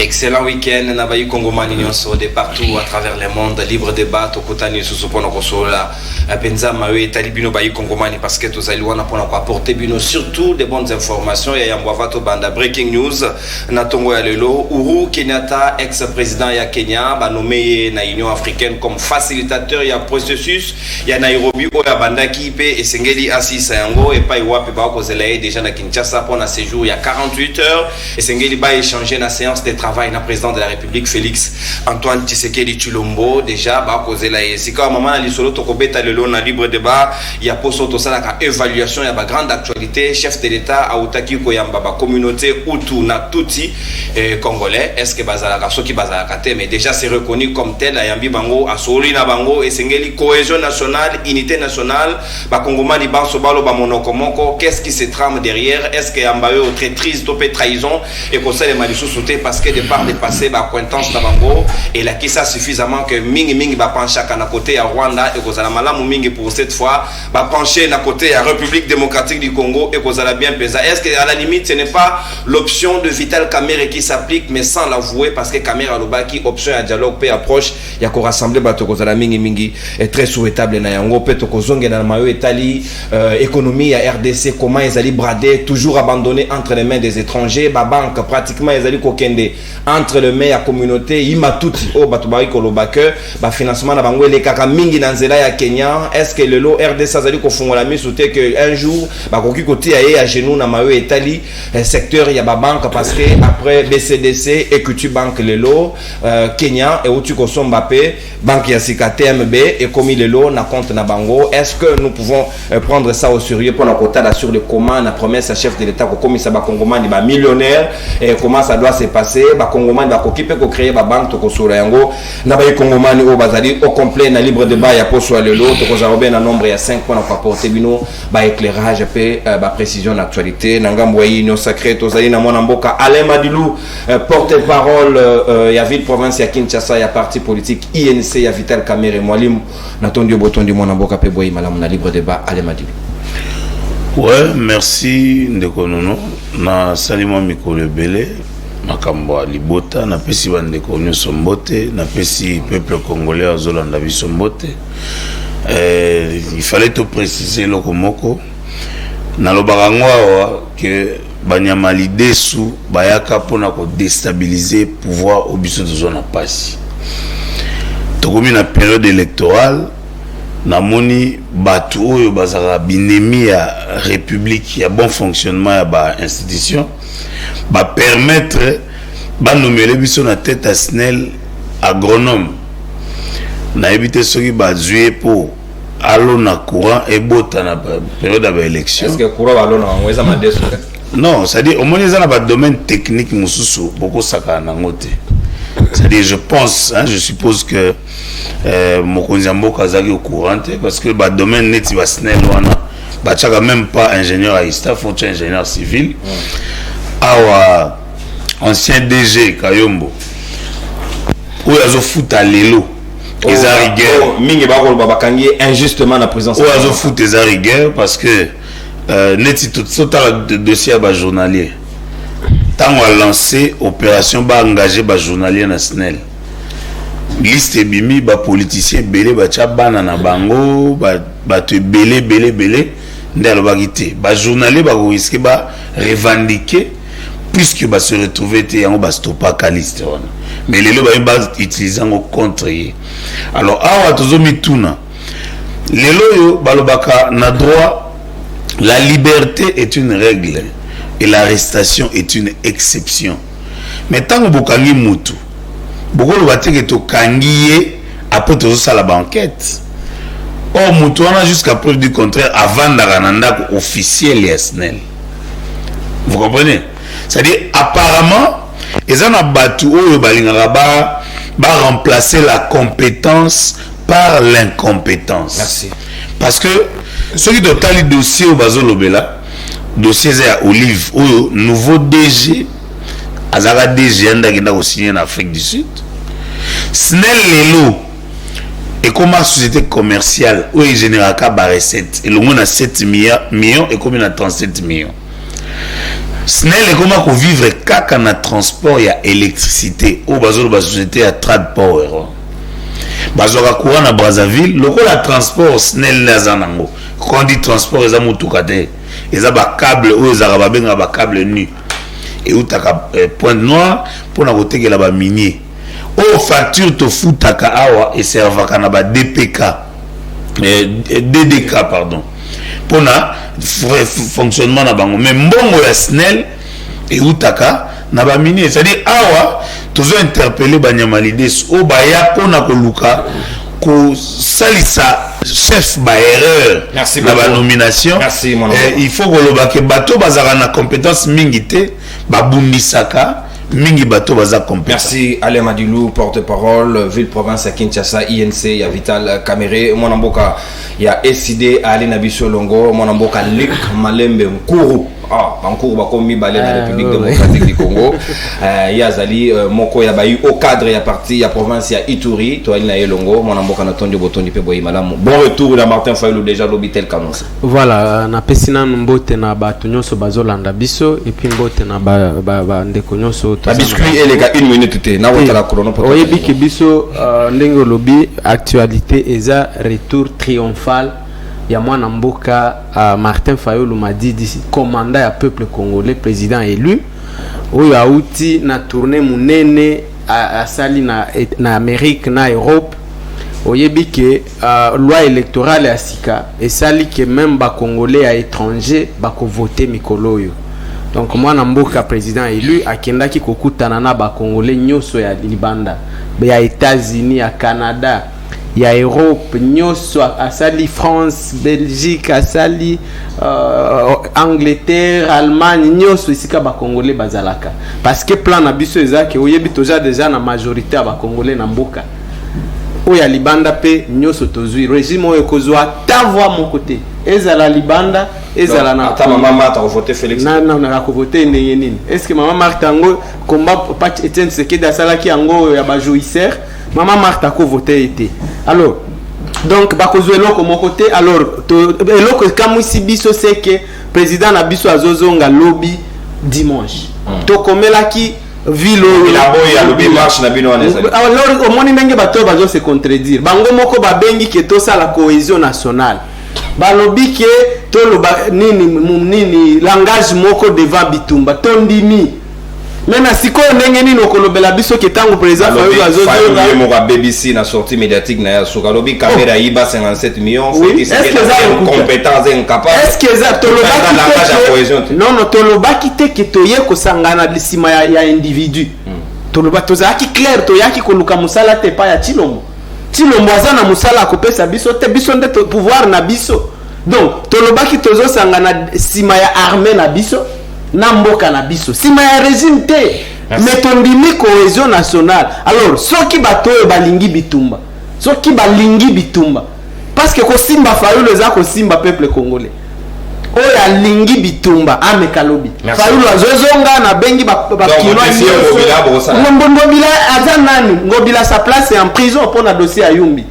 Excellent week-end, Nabayi Kongomani Nyonso de partout à travers le monde, libre débat, Tokotani Susupono Kosola, Penza Mawe, Talibino Bayi Kongomani, parce que tous Aliwana pour apporter Bino surtout des bonnes informations. Et Yamboavato Banda, breaking news, Natongo Yalelo, Uhuru Kenyatta, ex-président ya Kenya, nommé na Union africaine comme facilitateur ya processus, ya Nairobi, Oya Banda Kipe, et Sengeli Assis Sayango, et Paiwapi Bako Zelaye, déjà na Kinshasa pour un séjour il y a 48 heures, et Sengeli Ba échanger la séance de travail na président de la République Félix Antoine Tshisekedi Tshilombo déjà ba kozela esika maman ali solo tokobeta lelo na libre débat ya poso to sala ka évaluation ya ba grande actualité chef de l'état autaki ko yamba ba communauté Hutu na Tutsi congolais est-ce que bazala ka soki bazala ka te mais déjà c'est reconnu comme tel ayambi bango asoli na bango esengeli cohésion nationale unité nationale ba kongomani banso balo ba monoko moko qu'est-ce qui se trame derrière est-ce que yamba yo traîtrise topé trahison et conseil malisu sauter parce que par le passé, acquaintance d'Abango et la qui ça suffisamment que mingi va pencher à côté à Rwanda et que ça la mingi pour cette fois va pencher à côté à République démocratique du Congo et que ça la bien pesé. Est-ce qu'à la limite ce n'est pas l'option de Vital Kamerhe qui s'applique mais sans l'avouer parce que Kamerhe Alobaki option à dialogue paix approche il y a qu'on rassembler bato que ça la mingi est très souhaitable na yango peut to zonge na mayo etali économie à RDC comment ils allaient brader toujours abandonné entre les mains des étrangers ba banque pratiquement ils allaient kokende entre le maire et la communauté ima tout au batubari kolobake ba financement na bango le kaka mingi na nzela ya Kenya est-ce que le lot RDC azali ko fongola misute que un jour ba koki koti aye à genoux na mayo etali secteur ya ba banque parce que après BCDC Equity Bank le lot Kenya et uti ko Mbappé banque ya Sika TMB et comme le lot na compte na bango est-ce que nous pouvons prendre ça au sérieux pour la quota sur le comment la promesse à chef de l'état ko komisa ba kongomani ba millionnaire et comment ça doit se passer ba kongomani ba kokipe ko créer ba banque to ko sura yango na ba kongomani o bazali au complet na libre débat ya poso le lot to ko zarobe na nombre ya 5 points pour apporter bino ba éclairage pe ba précision d'actualité na ngambo yi union sacrée to zali na mona mboka Alain Madilou porte-parole ya ville province ya Kinshasa ya parti politique INC ya Vital Kamerhe mwalimu na tondi botondi mona mboka pe boyi malamu na libre débat Alain Madilou. Ouais, merci ndeko nono na salimo mikolo belé makambo libota na pesi bandeko nyonso mbote na pesi peuple congolais azolanda biso mbote il fallait te préciser lokomoko na lobakangwa que banyama lidesu bayaka pona ko déstabiliser pouvoir obiso de zone pasi tokomi na période électorale namoni batu oyo bazara binemi ya république ya bon fonctionnement ya ba institution ba permettre ba nommer biso na tête à SNEL agronome na éviter soki ba zué pour allo na courant et bota na période de élection. Est-ce que courant allo na ngweza madeso? Non, c'est-à-dire au moins ils ont un domaine technique mususu beaucoup saka na ngote. C'est-à-dire je pense je suppose que Mokonzi Mboka azaki au courant parce que le domaine net va SNEL wana ba tchaka même pas ingénieur à ISTA, faut être ingénieur civil. Awa ancien DG Kayombo où azo foot à lelo les rigueur mingi ba ko babakangi injustement la présence où azo foot les rigueur parce que net tout le dossier ba journalier tant on a lancé opération ba engagé ba journalier national liste bimi ba politicien belé ba tcha bana na bango ba te belé ndalo ba kité ba journalier ba risquer ba revendiquer puisque ba se retrouver te yango ba stoppa ka liste wana mais les loba ba utiliser en contre. Alors awa tozomi tuna les loyo balobaka na droit la liberté est une règle et l'arrestation est une exception mais tant que bokangi mutu bokolo bateke to kangiye après tout ça la banquette or mutu wana jusqu'à preuve du contraire avant d'arananda officiel ya SNEL. Vous comprenez? C'est-à-dire apparemment ils ont abattu oyo balingaka ba remplacer la compétence par l'incompétence. Merci. Parce que ceux qui ont le dossier au bazolobela dossier à Olive oyo nouveau DG azara DG anda kenda ko signer en Afrique du Sud. SNEL lelo et comme société commerciale où il génère ka ba recette et le monde a 7 millions et comme il a 37 millions. SNEL est comment vivre kaka na transport ya électricité ou bazolo ba société à Trad Power. Bazoka courant na Brazzaville, lokola transport SNEL na zanango. Quand on dit transport eza mutuka te. Eza ba câble ou eza ba benga ba câble nu. Et où taka Pointe Noire pour na kotekela ba minier. O facture to futaka awa et servaka na ba DPK. DDK pardon. Pour na fonctionnement na bango mais mbongo ya SNEL et utaka na ba mini c'est-à-dire awa toujours interpeller banyamalide o baya pona ko luka ko salisa chef ba erreur na ba nomination. Merci mon il faut que le baké bato bazara na compétence mingi te babundisaka mingi bato baza compétent. Merci Alain Madilou, porte-parole ville province à Kinshasa INC, il y a Vital Caméré, mon amboka il y a SID Ali Nabiso Longo, mon amboka Luc Malembe Nkuru. Bancourt ba komi balé la République démocratique du Congo. Il y a Zali Moko ya bayu au cadre ya parti ya province ya Ituri, to Ali na Elongo, mon amboka na tondi botondi pe boyi malamu. Bon retour de Martin Fayulu déjà l'hôpital Kanonsa. Voilà, na pesina mbote na bato nyonso bazolanda biso et puis mbote na ba ndeko nyonso to. Biscuit et les gars 1 minute te na wota la chrono pour. Oyebi ke biso ndenge lobi actualité eza retour triomphal. Il y a mwana mboka Martin Fayulu m'a dit commandant ya peuple congolais président élu oyo auti na tournée munene à sali na Amérique na Europe oyebi ke loi électorale ya sika et sali que même ba congolais à étranger ba ko voter mikolo yo donc mwana mboka président élu akendaki kokutana na ba congolais nyoso ya libanda ya États-Unis ya Canada ya Europe nyoso asali France Belgique asali Angleterre Allemagne nyoso isika ba congolais bazalaka parce que plan na biso ezaki oyebi toja déjà na majorité ya ba congolais na mboka oya libanda pe nyoso tozui régime oyo kozwa ta voix mon côté ezala libanda ezala na ta maman Martha a voté Félix na ko voter ndenge nini est-ce que maman Martha ngo combat Pat Etienne Sekedi asala ki ngo ya ba jouisseur maman Martha ko voter été alors donc ba kozwe loko mon côté alors loko kamwisi biso c'est que président na biso azozonga lobby dimanche to komelaki ville ya lobby marche na bino wana alors au moni ndenge bato bazo se contredire bango moko babengi ke to sala cohésion nationale balobi ke to loba nini langage moko devant bitumba to ndimi Maintenant, si on est venu au Kolobela biso qui est en président Fayulu azozonga mo BBC na sortie médiatique na ya soka lobi caméra iba 57 millions est-ce que ça compétence incapable est-ce que ça non toloba kite ke toye ko sangana lisima ya individu toloba tozaki clair toyaki koluka musala te pa ya Chilombo azana musala kopesa biso te biso nde pouvoir na biso donc toloba ki tozo sangana sima ya armée na biso na mboka na biso sima ya régime te mais tondimi cohésion nationale alors soki bato balingi bitumba parce que ko simba Fayulu eza ko simba peuple congolais oya lingi bitumba amekalobi Fayulu azozonga na bengi ba ngobila azanani ngobila sa place en prison pour na dossier ayumbi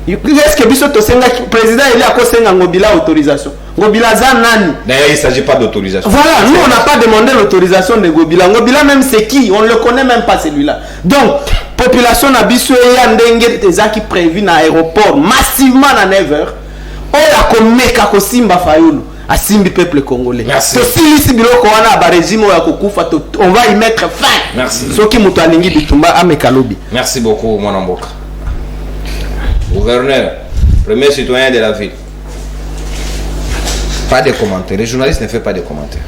est-ce que biso to senga président il a ko senga ngobila autorisation Ngobila Zanani. D'ailleurs, il ne s'agit pas d'autorisation. Voilà, nous on n'a pas demandé l'autorisation de Ngobila. Ngobila même c'est qui? On ne le connaît même pas celui-là. Donc, population Nabiso et Yandenge qui prévu dans l'aéroport massivement à 9h. On a comme Simba Fayulu à Simbi peuple congolais. Merci. On va y mettre fin. Merci. Merci beaucoup, mon amboka. Gouverneur, premier citoyen de la ville. Pas de commentaires. Les journalistes ne font pas de commentaires.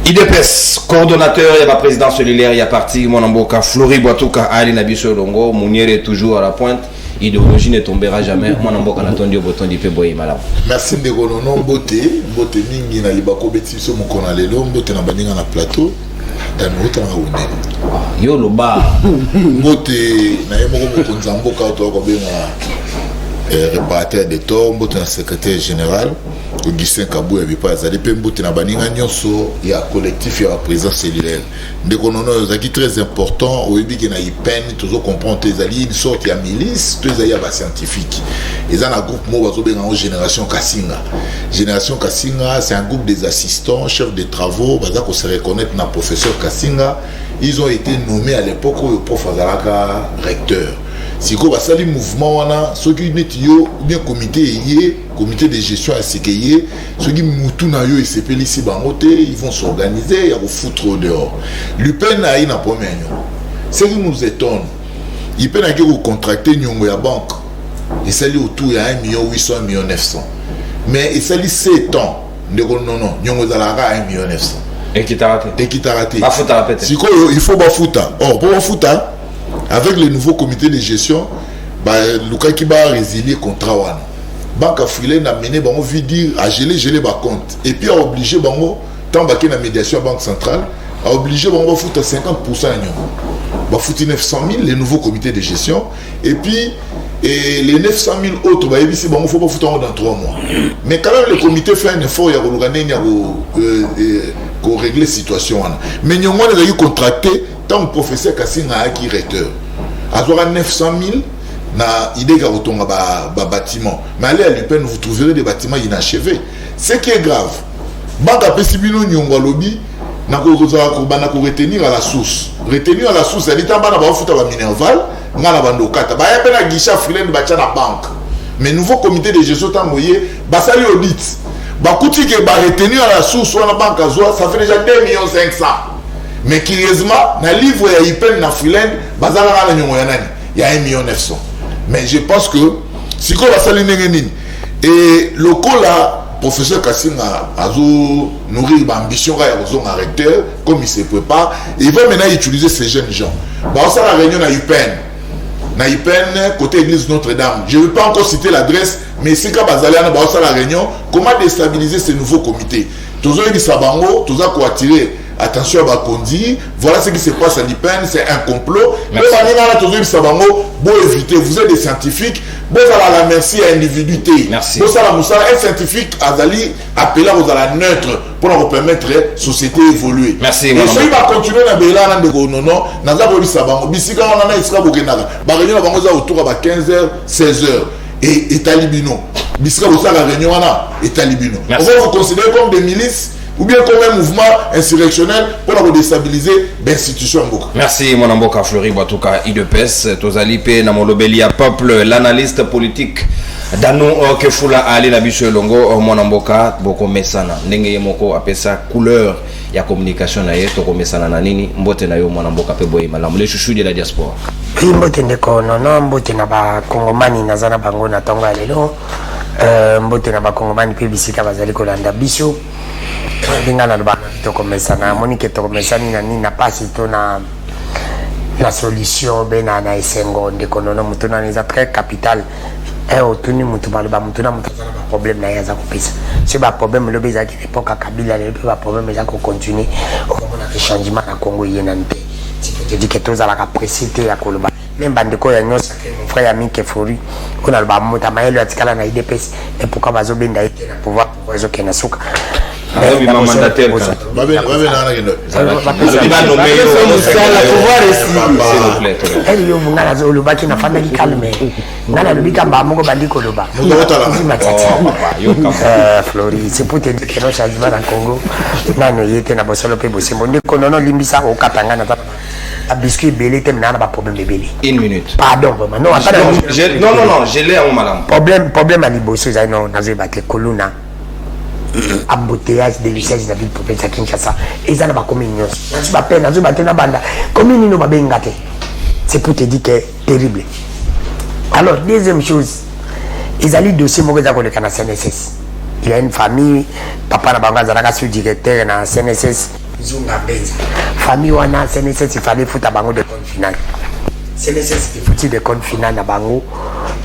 IDPS, coordonnateur, il y a la présidence solidaire, il y a parti, mon amboka, Flori Boatouka, Ali Nabiso Longo, Mounier est toujours à la pointe. Idéologie ne tombera jamais. Mon amboka n'attendait au bouton du Péboy, madame. Merci de Golonon, Boté, Boté Mingi, na Libako Betiso, mon Konalelo, Boté Nabaninga na plateau, dans notre raoune. Yo Loba. Boté, Naïmo Konzamboka, réparateur des tombes, Boté secrétaire général. Augustin Kabou avait pas azali pe mbote na baninga nyonso ya collectif ya présence cellulaire ndeko nono zaki très important oyebi ke na IPEN toujours comprendre ezali une sorte ya milice to ezali ya ba scientifique eza na groupe mo bazobenga en génération Kassinga. Génération Kassinga c'est un groupe des assistants chefs de travaux baza ko se reconnaître na professeur Kassinga. Ils ont été nommés à l'époque où le prof azalaka recteur. Si vous avez un mouvement, ceux qui sont bien comité de gestion à CKI, ceux qui ils vont s'organiser, ils vont foutre au dehors. L'UPEN a une première. Ce qui nous étonne, l'UPEN a contracté une banque. Et ça autour de 1 800 000 900. Mais ça 7 ans. Non, nous avons 1 900 000. Et qui t'a raté. Si il faut bafouta. Or, pour bafouta, avec le nouveau comité de gestion, Luka qui va résilier le contrat. Banque africaine a mené bango dire à geler ba compte et puis a obligé bango tant baké na médiation banque centrale a obligé bango foutre 50% ba foutre 900 000 les nouveaux comités de gestion et puis les 900 000 autres ba ici bango faut pas foutre dans 3 mois. Mais quand même le comité fait un effort ya ko régler situation. Mais nous avons contracté tant le professeur Kassinga qui recteur. À 900 000 na idée de retourner à bâtiment. Mais allez à l'UPEN, vous trouverez des bâtiments inachevés. Ce qui est grave, Banda Pesibino Nyongwa Lobby n'a qu'à retenir à la source. Retenir à la source, c'est-à-dire que Banda va foutre à Minerval, n'a la bande au Kata. Bah, il y a un guichet freelance de la banque. Mais nouveau comité de gestion, bah, ça lui audite. Bah, kuti que bah, retenir à la source, soit la banque à Zoa, ça fait déjà 2 500 000. Mais curieusement, dans le livre, il y a Ipen na freelance, bah, ça il y a 1 900 000. Mais je pense que si on va salir et le coup là, professeur Kassinga a nourri l'ambition à recteur, comme il se prépare, il va maintenant utiliser ces jeunes gens. Bah, on la réunion à UPEN. Na IPEN, côté église Notre-Dame. Je ne vais pas encore citer l'adresse, mais c'est quand Bazaliana va la réunion, comment déstabiliser ce nouveau comité. Tous les Sabango, tous les attirer attention à Bakondi, voilà ce qui se passe à l'IPEN, c'est un complot. Mais éviter, vous êtes des scientifiques, vous avez la merci à individualité. Merci. Vous avez un scientifique Azali appelé vous à la neutre pour nous permettre la société évoluer. Merci. Et si on continuer à béla de non, n'a pas voulu savoir. Bisika on en a isra bokenaga. Ba réunion bango autour à 15h, 16h et talibino. Bisika vous la réunion et talibino. On va vous considérer comme des milices ou bien comme un mouvement insurrectionnel pour déstabiliser l'institution. Merci mon amboka Fleury Batuka IDPS Tozali Pe Namolobelia Peuple l'analyste politique Dano Kefula Ali Nabiso Longo mon amboka Boko Mesana Ndenge Moko apesa couleur ya communication na yeto ko mesana na nini mbote na yo mon amboka pe boye malamu les chouchous de la diaspora mbote ndeko nono mbote na ba kongomani nazana bango na tonga lelo mbote na ba kongomani pe bisika bazali kolanda biso bingana ba toko mesana monike toko mesani na nini na pasi to na solution bena na esengo ndeko nono mutuna neza très capital otuni mutu baloba mutuna mutu na ba problème na yaza kopisa c'est ba problème le beza ki époque Kabila le ba problème za ko continuer on a changement na Congo yena nte tu dis que tous à la capacité ya koloba même bandeko ya nyosa mon frère ami Kefuri on a le ba muta maelo atikala na IDPS et pourquoi bazo benda ite na pouvoir pour zo kena suka oui, ma mandataire. C'est pour te dire que nous changement dans Congo. Nous était na bosolo pe bosimbo. Ndiko nono limbisa o katanga na a biscuit belé tem na pas problème de belé. 1 minute. Pardon vraiment. Non, non, je l'ai en malam. Problème à liboso ça non nazo battre coluna. Embouteillage de l'usage de la ville province à Kinshasa et ça n'a pas commis une commune c'est pour te dire que c'est terrible. Alors deuxième chose ils allaient dossier mauvais accord de la CNSS. Il y a une famille papa na banga zalaka sous directeur na CNSS Zunga Benza famille wana CNSS il fallait foutre bango de compte final CNSS il foutu de compte final na bango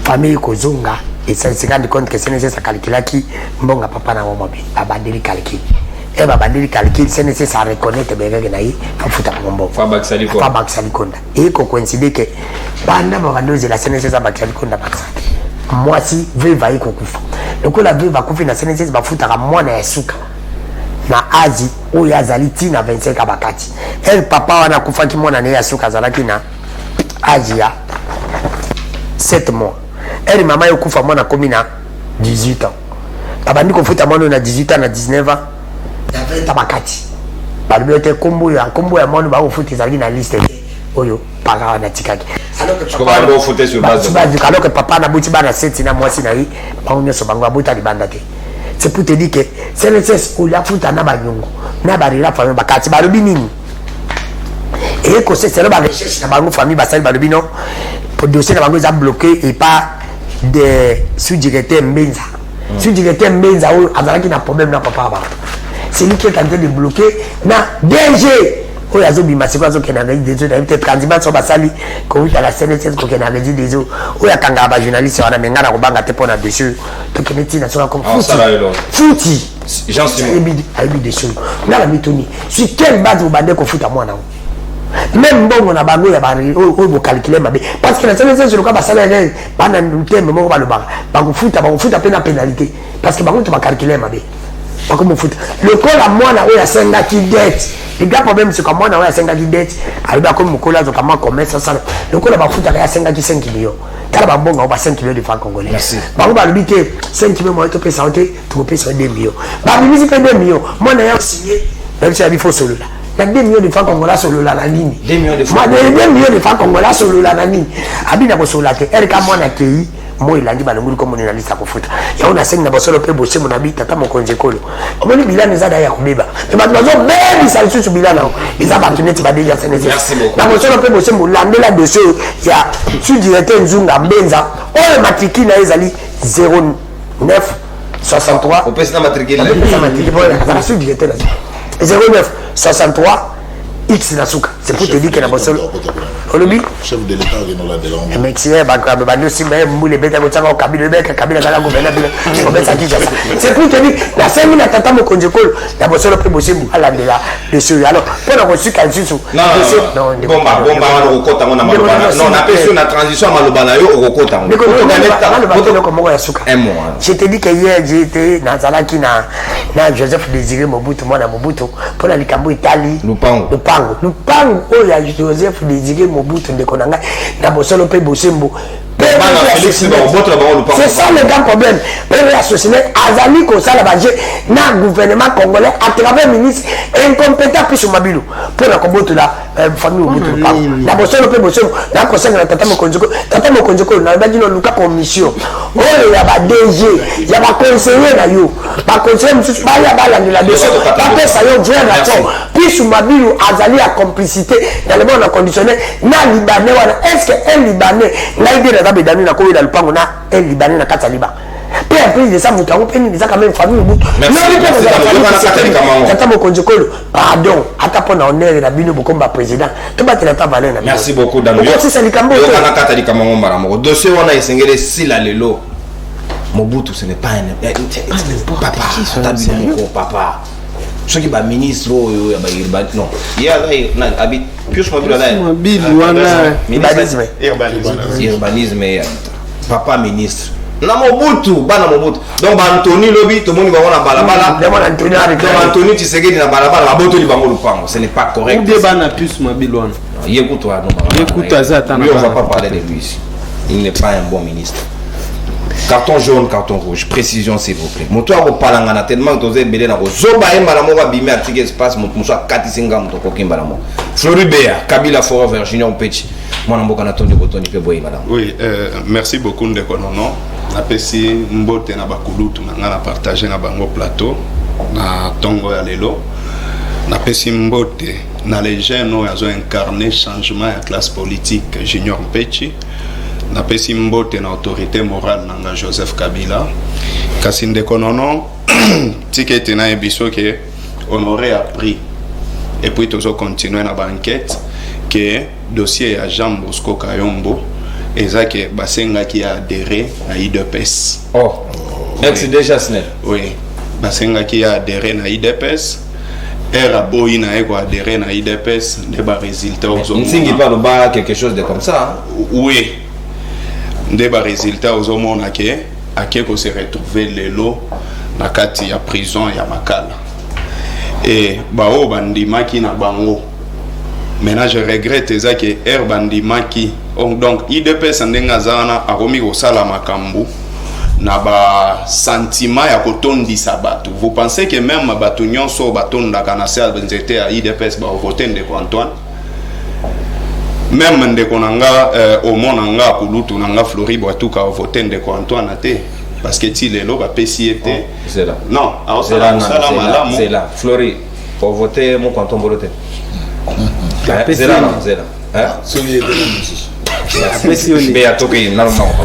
famille ko Zunga. Et ça se rend compte que CNSS a calculé qui mbonga papa na mama bi abandeli calcul et babandeli calcul CNSS a reconnaître bébé na yi afuta ngombo fa baksali konda et ko coïncide que banda ba bandoze la CNSS a baksali konda baksali mwasi veuve ayi kokufa lokola veuve akufi na CNSS bafutaka mwana ya suka na aji oyo azali ntina 25 bakati el papa wana akufaki mwana na ye ya suka azalaki na aji ya 7 mois el mama ye okufa mwana akomi na 18 ans babandi kofuta mwana oyo na 18 ans na 19 ans na 20 ans bakati balobi ete nkombo ya mwana bakofuta ezalaki na liste oyo paka wana tikaki alors que papa nabuti bana 7 na mwasi na ye bango nyonso bango abota libanda te. C'est pour te dire que CNSS ou la futa na banyongo na barira famille bakati balobi nini et que c'est là ba recherche na bango famille basali balobi non pour dossier na bango ils a bloqué et pas de sous-directeur Mbenza sous-directeur Mbenza ou azalaki na problème na papa ba c'est lui qui est en train de bloquer na DG oyo azobima siko azokenda na des autres peut-être candidat so basali ko uta la CNSS ko kena na des autres oyo akanga ba journaliste wana mengana ko banga te pona dessus to keneti na so comme futi Jean Simon aibi dessus na la mitoni sur quelle base vous bandez ko futa mwana même bongo na bango ya bari oyo bo calculer mabe parce que la CNSS le ka basala ne bana nteme mo ba lo ba ko futa pena pénalité parce que bango to ba calculer mabe pas comme foot le col à moi na oyo asenga ki dette le gars problème c'est comme moi na oyo asenga ki dette aliba comme mukola zo kama commerce ça le col ba foot ya asenga ki 5 millions kala ba bonga ba 5 millions de francs congolais ba ba lubi ke 5 millions moi to pesa ote to pesa 2 millions ba bibi pe 2 millions moi na ya signé même si il faut solo là il y a 2 millions de francs congolais solo là la ligne 2 millions de francs moi 2 millions de francs congolais solo là la ligne abina ko solo là ke erika moi na kei moi il a dit balonguli comme on est liste à kofuta ya on a 5 na bosolo pe bosse mon habit tata mon konje kolo omoni bilana za da ya kubeba et ba bazo même ça sur bilana ils a partenaire ba déjà CNSS merci beaucoup na bosolo pe bosse mon landela dossier ya sur directeur Nzunga Mbenza o matriki na ezali 09 63 on peut se matriculer la sur directeur 09 63 X na suka c'est pour te dire que na bosolo olobi chef de l'état de la Mexicain bando si mais moule beta ko tsanga kabila beka kabila kala gouverneur bila beta ki jasa c'est pour te dire la 5 minutes tata mo konje kolo na bosolo pe bosimbu ala de la de ce alors pour ko suka nsusu non bomba wana ko kota ngona malobana non na peso na transition malobana yo ko kota ngona ko mo ya suka je te dis que hier j'étais na zalaki na Joseph Désiré Mobutu mwana Mobutu pour la likambo Italie Lupango oh ya Joseph Désiré Mobutu de konanga na bosolo pe bosembo c'est ça le grand problème premier associé azali ko sala baje na gouvernement congolais à travers ministre incompétent puis sur mabilu pour la koboto la famille Mobutu na bosolo pe bosembo na ko sanga tata mo konjoko na baji no luka commission oh ya ba DG ya ba conseiller na yo ba conseiller musu ba ya ba la de la dossier ba pesa yo vrai rapport puis sur mabilu azali à complicité dans le monde conditionnel na libanais wana est-ce que un libanais na idée na bedani na koyela lupango na un libanais na kata liba pe après de ça mutango pe ni zaka même famille mutu tata mokonzi kolo pardon ata pona honneur na bino bokomba président to batela ta valeur na merci beaucoup dans le c'est ça likambo to kana kata likambo mbara moko dossier wana isengele sila lelo Mobutu ce n'est pas papa papa ce qui va ministre oyo ya ba non ya là habite plus mobile là urbanisme papa ministre na Mobutu bana Mobutu donc ba Anthony lobi to moni ba wana balabala demande Anthony avec Anthony Tshisekedi na balabala ba boto li bango lupango ce n'est pas correct ou bien bana plus mobile wana écoute-toi non écoute Azata on va pas parler de lui ici il n'est pas un bon ministre. Carton jaune, carton rouge, précision s'il vous plaît. Moto a repalangana tellement que vous avez belé na zoba et malamo va bimer article espace moto a katisinga moto ko kimbalamo. Floribert, Kabila Forever, Junior Petit. Moi namboka na tondi botoni pe boyi madame. Oui, merci beaucoup ndeko nono. Na pesi mbote na bakulutu na ngana partager na bango plateau na tongo ya lelo. Na pesi mbote na les jeunes oyo incarné changement ya classe politique Junior Petit. Na pesi mbote na autorité morale nanga Joseph Kabila kasi ndeko nono tikete na ebiso ke honoré a pris et puis toujours continuer na banquette que dossier à Jean Bosco Kayombo eza ke basenga ki a adhéré à IDPS ex déjà snel oui basenga ki a adhéré na IDPS era boy na eko adhéré na IDPS de ba résultat aux on singi pas le bas quelque chose de comme ça oui nde ba résultat ozomona ke akeko se retrouver lelo na kati ya prison ya Makala et bao bandimaki na bango. Maintenant je regrette ça que air bandimaki donc IDPS ndenga zana akomi kosala makambu na ba sentiment ya kotondisa bato. Vous pensez que même bato nyonso batondaka na serbe nzete ya IDPS ba voter ndeko Antoine? Même ndeko nanga omona nga kulutu nanga Flori Boatuka voter ndeko Antoine te parce que ti lelo ba pesi était c'est là. Non, c'est là. Flori pour voter mon canton bolote. C'est là.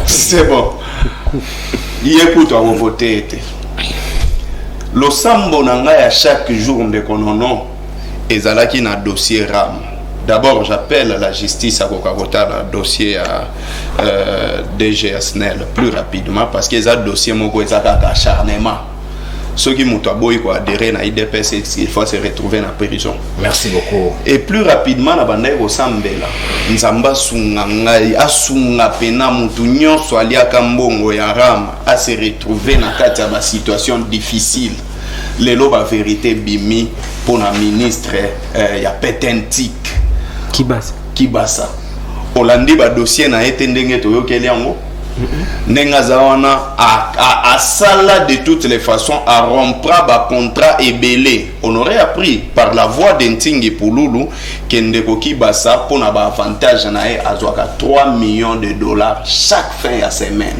C'est bon. Il écoute à voter. Le sambo nanga à chaque jour de konono ezalaki na dossier RAM. D'abord, j'appelle la justice à Kokavota le dossier à DG SNEL plus rapidement parce que ça dossier moko ezaka acharnement. Ceux qui m'ont adhéré à l'IDPS, il faut se retrouver dans la prison. Merci beaucoup. Et plus rapidement, la bande au Sambela, Nzamba Sungangai, Asunga Pena, Moutounion, Soalia Kambongo, Yaram, à se retrouver dans une situation difficile. Les lois la vérité bimi pour la ministre, il y a Petentik. Kibasa. Hollandi, le dossier n'a été ndenge toyo keliango. Nengazawana a sala de toutes les façons à rompre ba contrat et belé. On aurait appris par la voix d'Entingi Pouloulou qu'Endeko Kibasa pour un avantage nae azwaka 3 millions de dollars chaque fin de semaine.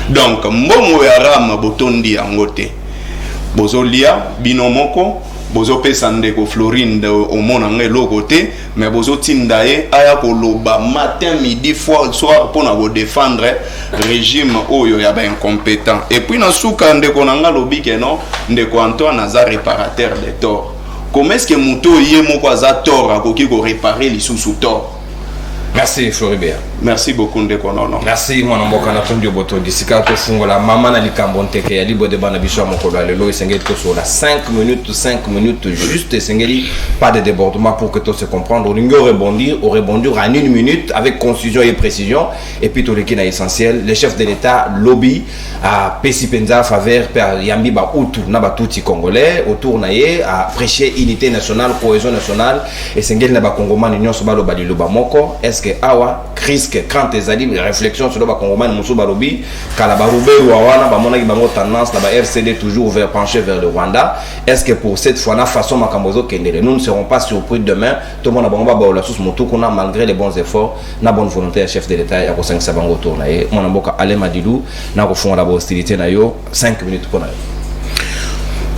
Donc mbongo ya ram botondi angote. Bozolia binomoko bozo pesa ndeko Florinde au monange lokote mais bozo tindae aya koloba matin midi soir pour na défendre régime oyo ya ba incompétent et puis na suka ndeko nanga lobi ke non ndeko Antoine aza réparateur de tort. Comment est-ce que muto yé moko aza tort akoki ko réparer li sous tort? Merci Floribert. Merci beaucoup ndeko nono. Merci mwana mboka na tondi boto disika to fungola mama na likambonte ke ya libo de bana bisho mokolo lelo esengeli to sur la 5 minutes juste esengeli pas de débordement pour que tout se comprendre. On rebondir en 1 minute avec concision et précision et puis tout le qui est essentiel. Le chef de l'État lobby à Pessi Penza faveur per Yambi ba Utu na ba tuti congolais autour naie à prêcher unité nationale, cohésion nationale esengeli na ba congomani nyonso ba loba liloba moko. Est-ce que awa risque quand tes alliés réflexion sur le congomais musu barobi kala barube wawana ba mona ki bango tendance la ba RCD toujours vers pencher vers le Rwanda. Est-ce que pour cette fois na façon makambozo kendele nous ne serons pas surpris demain tout le monde ba ba la sous moto qu'on a malgré les bons efforts na bonne volonté chef de l'État ya ko 5 bango tourna et mon mboka Ale Madilou na ko fond la hostilité na yo 5 minutes pour na.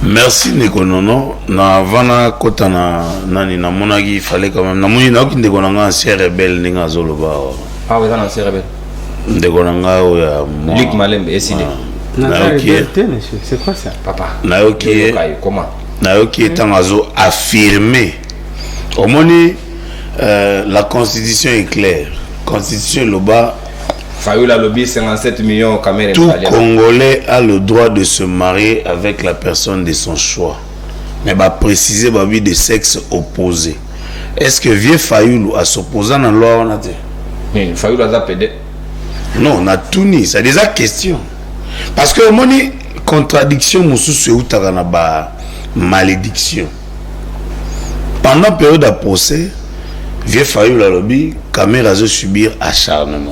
Merci Nekonono. Na vana kota na nani na monagi il fallait quand même na moni na okinde konanga ancien rebelle ninga zoloba. Ah ouais, ancien rebelle. Ndekonanga o ya Luc Malembe eside. C'est quoi ça papa? Na oki comment? Na oki tangazo affirmer. Au moni la constitution est claire. Constitution loba Fayoula lobby 57 millions caméras. Tout Congolais a le droit de se marier avec la personne de son choix. Mais va préciser ma vie de sexe opposé. Est-ce que vieux Fayoulou a s'opposé dans la loi on a dit? Oui, Fayoulou a pédé. Non, on a tout ni. C'est déjà question. Parce que mon contradiction moussou c'est où t'as ba malédiction. Pendant la période de procès, vieux Fayoulou a lobby caméra a subir acharnement.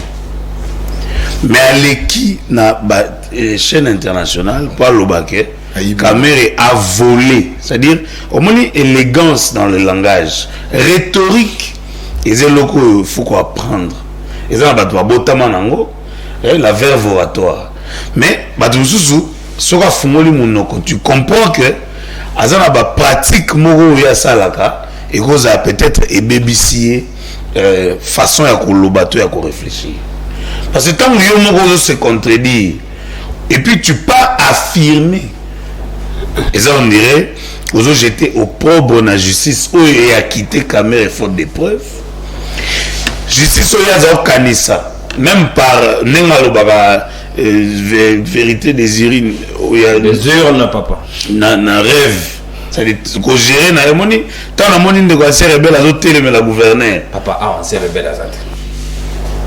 Mais à l'équipe na chaîne internationale pour l'Obake, Kamere a volé, c'est-à-dire au moins élégance dans le langage, rhétorique, et c'est le qu'il faut qu'on apprendre. Et ça va botama nango, la verve oratoire. Mais tu comprends que azana ba pratique moko ya salaka et cause peut-être et babysier façon ya kolobato ya ko réfléchir. Parce que tant que se contredit, et puis tu pas affirmer, et ça on dirait, aux autres j'étais au propre de la justice, où il a quitté caméra faute de preuves. Justice, où il y a kanisa, même par Nengalo Baba, vérité des urines, où il y a des urnes, papa. Na rêve. C'est-à-dire que gérer na moni, tant la moni de quoi c'est rebelle à l'hôtel mais la gouverneur. Papa, ah, c'est rebelle à ça.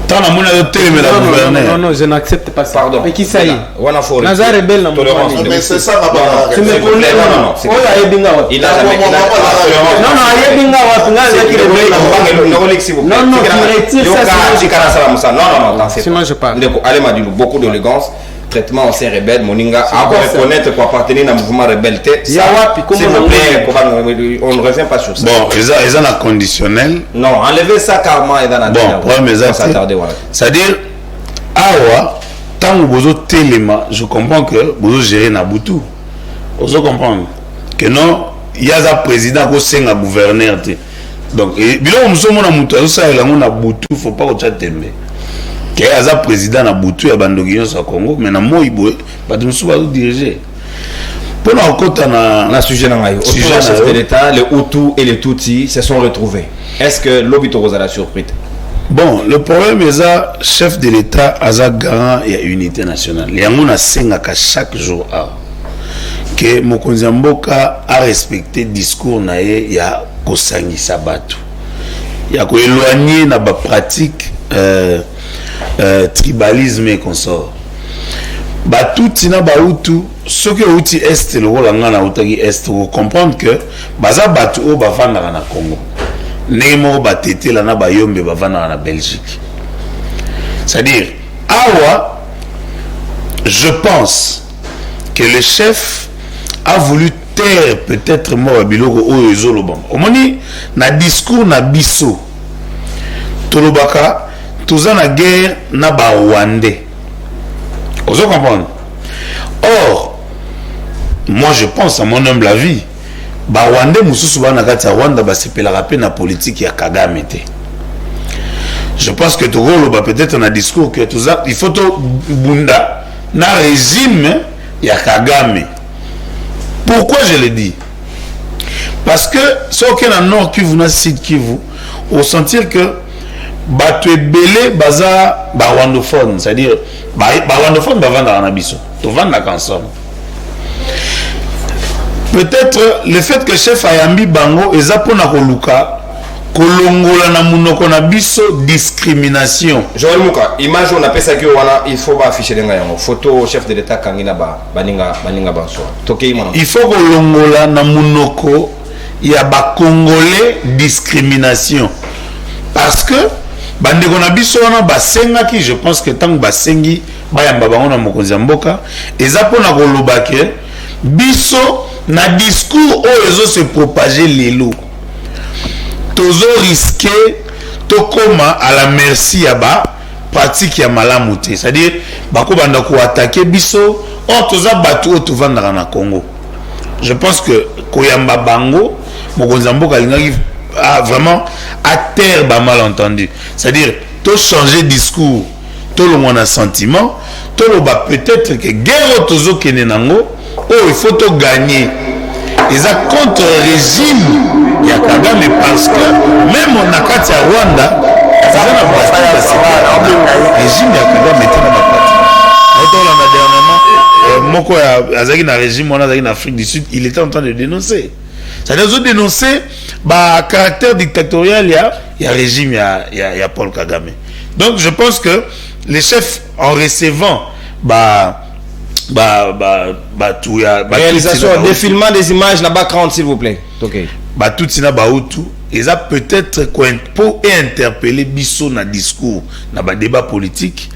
tant na mona télé mais la gouverneur non je n'accepte pas ça. Pardon. Et qui ça y wana for Nazar rebelle na tolérance. Mais c'est ça ma barre. tu me connais non c'est oh la yebinga wa il a jamais non yebinga wa nga qui rebelle non non tu retires ça non sinon je parle ndeko allez m'a dit beaucoup d'élégance traitement on s'est rebelle moninga encore reconnaître quoi appartenir à mouvement rebelle s'il vous plaît on ne revient pas sur ça bon ils ont la conditionnel non enlever ça carrément et dans la bon problème c'est-à-dire awa tant bozo téléma je comprends que bozo gérer na butu bozo comprendre que non il y a un président ko senga gouverneur donc bilo musomo na mutu ça la na butu faut pas au tembe que aza président na butu ya bandoki nyonso Congo mais na moi boye bato musu ba diriger pour na okota na sujet na ngayo au chef de l'état les Hutus et les Tutsis se sont retrouvés est-ce que l'obito a la surprise bon le problème est ça chef de l'état aza garant ya unité nationale yango na sengaka chaque jour que mokonzi mboka a respecté discours na ye ya kosangisa bato ya ko éloigner na ba pratique tribalisme et consort batuti na bautu soki outi est le rôle ngana utaki est ko comprendre que baza batu o bavanda na Congo nemo batete la na bayombe bavanda na Belgique c'est-à-dire awa je pense que le chef a voulu taire peut-être moi biloko o ezolobamba omoni na discours na biso tolobaka toza na guerre na ba Rwandais. Vous comprenez? Or, moi je pense à mon humble avis, ba Rwandais mususu bana kati ya Rwanda ba sepela rapé na politique ya Kagame te. Je pense que Togolo ba peut-être un discours que tout ça il faut to bunda na régime ya Kagame. Pourquoi je le dis? Parce que ce qui est dans Nord Kivu na Sud Kivu, au sentir que bato ebele baza ba rwandophone, c'est-à-dire ba rwandophone ba vanda na biso to vanda ensemble. Peut-être le fait que chef ayambi bango eza pona koluka kolongola na munoko na biso discrimination. Joël Muka, image on appelle ça que wana il faut pas afficher lenga yango photo chef de l'état kangina baninga banso. Tokei mona. Il faut kolongola na munoko ya ba congolais discrimination parce que bandeko na biso wana basenga ki je pense que tant basengi bayamba bango na mokonzi mboka eza pona koloba ke biso na discours oyo ezo se propager lelo tozo risquer tokoma à la merci ya ba pratique ya malamu te, c'est-à-dire bako banda ko attaquer biso on toza batu o tovandaka na Congo. Je pense que koyamba bango mokonzi mboka lingaki vraiment à terre ba malentendu, c'est-à-dire to changer discours to le mon sentiment to le ba peut-être que guerre tozo kene nango oh il faut to gagner ils a contre régime ya Kagame parce que même on a kati ya Rwanda ça na pas régime ya Kagame était na pas on a dernièrement moko ya azaki na régime on a azaki na Afrique du Sud il était en train de dénoncer. C'est-à-dire dénoncer bah caractère dictatorial il y a régime il y a Paul Kagame. Donc je pense que les chefs en recevant tout ya réalisation défilement des images na background s'il vous plaît. OK. Tout sina Hutu ils a peut-être pour interpeller biso na discours na ba débat politique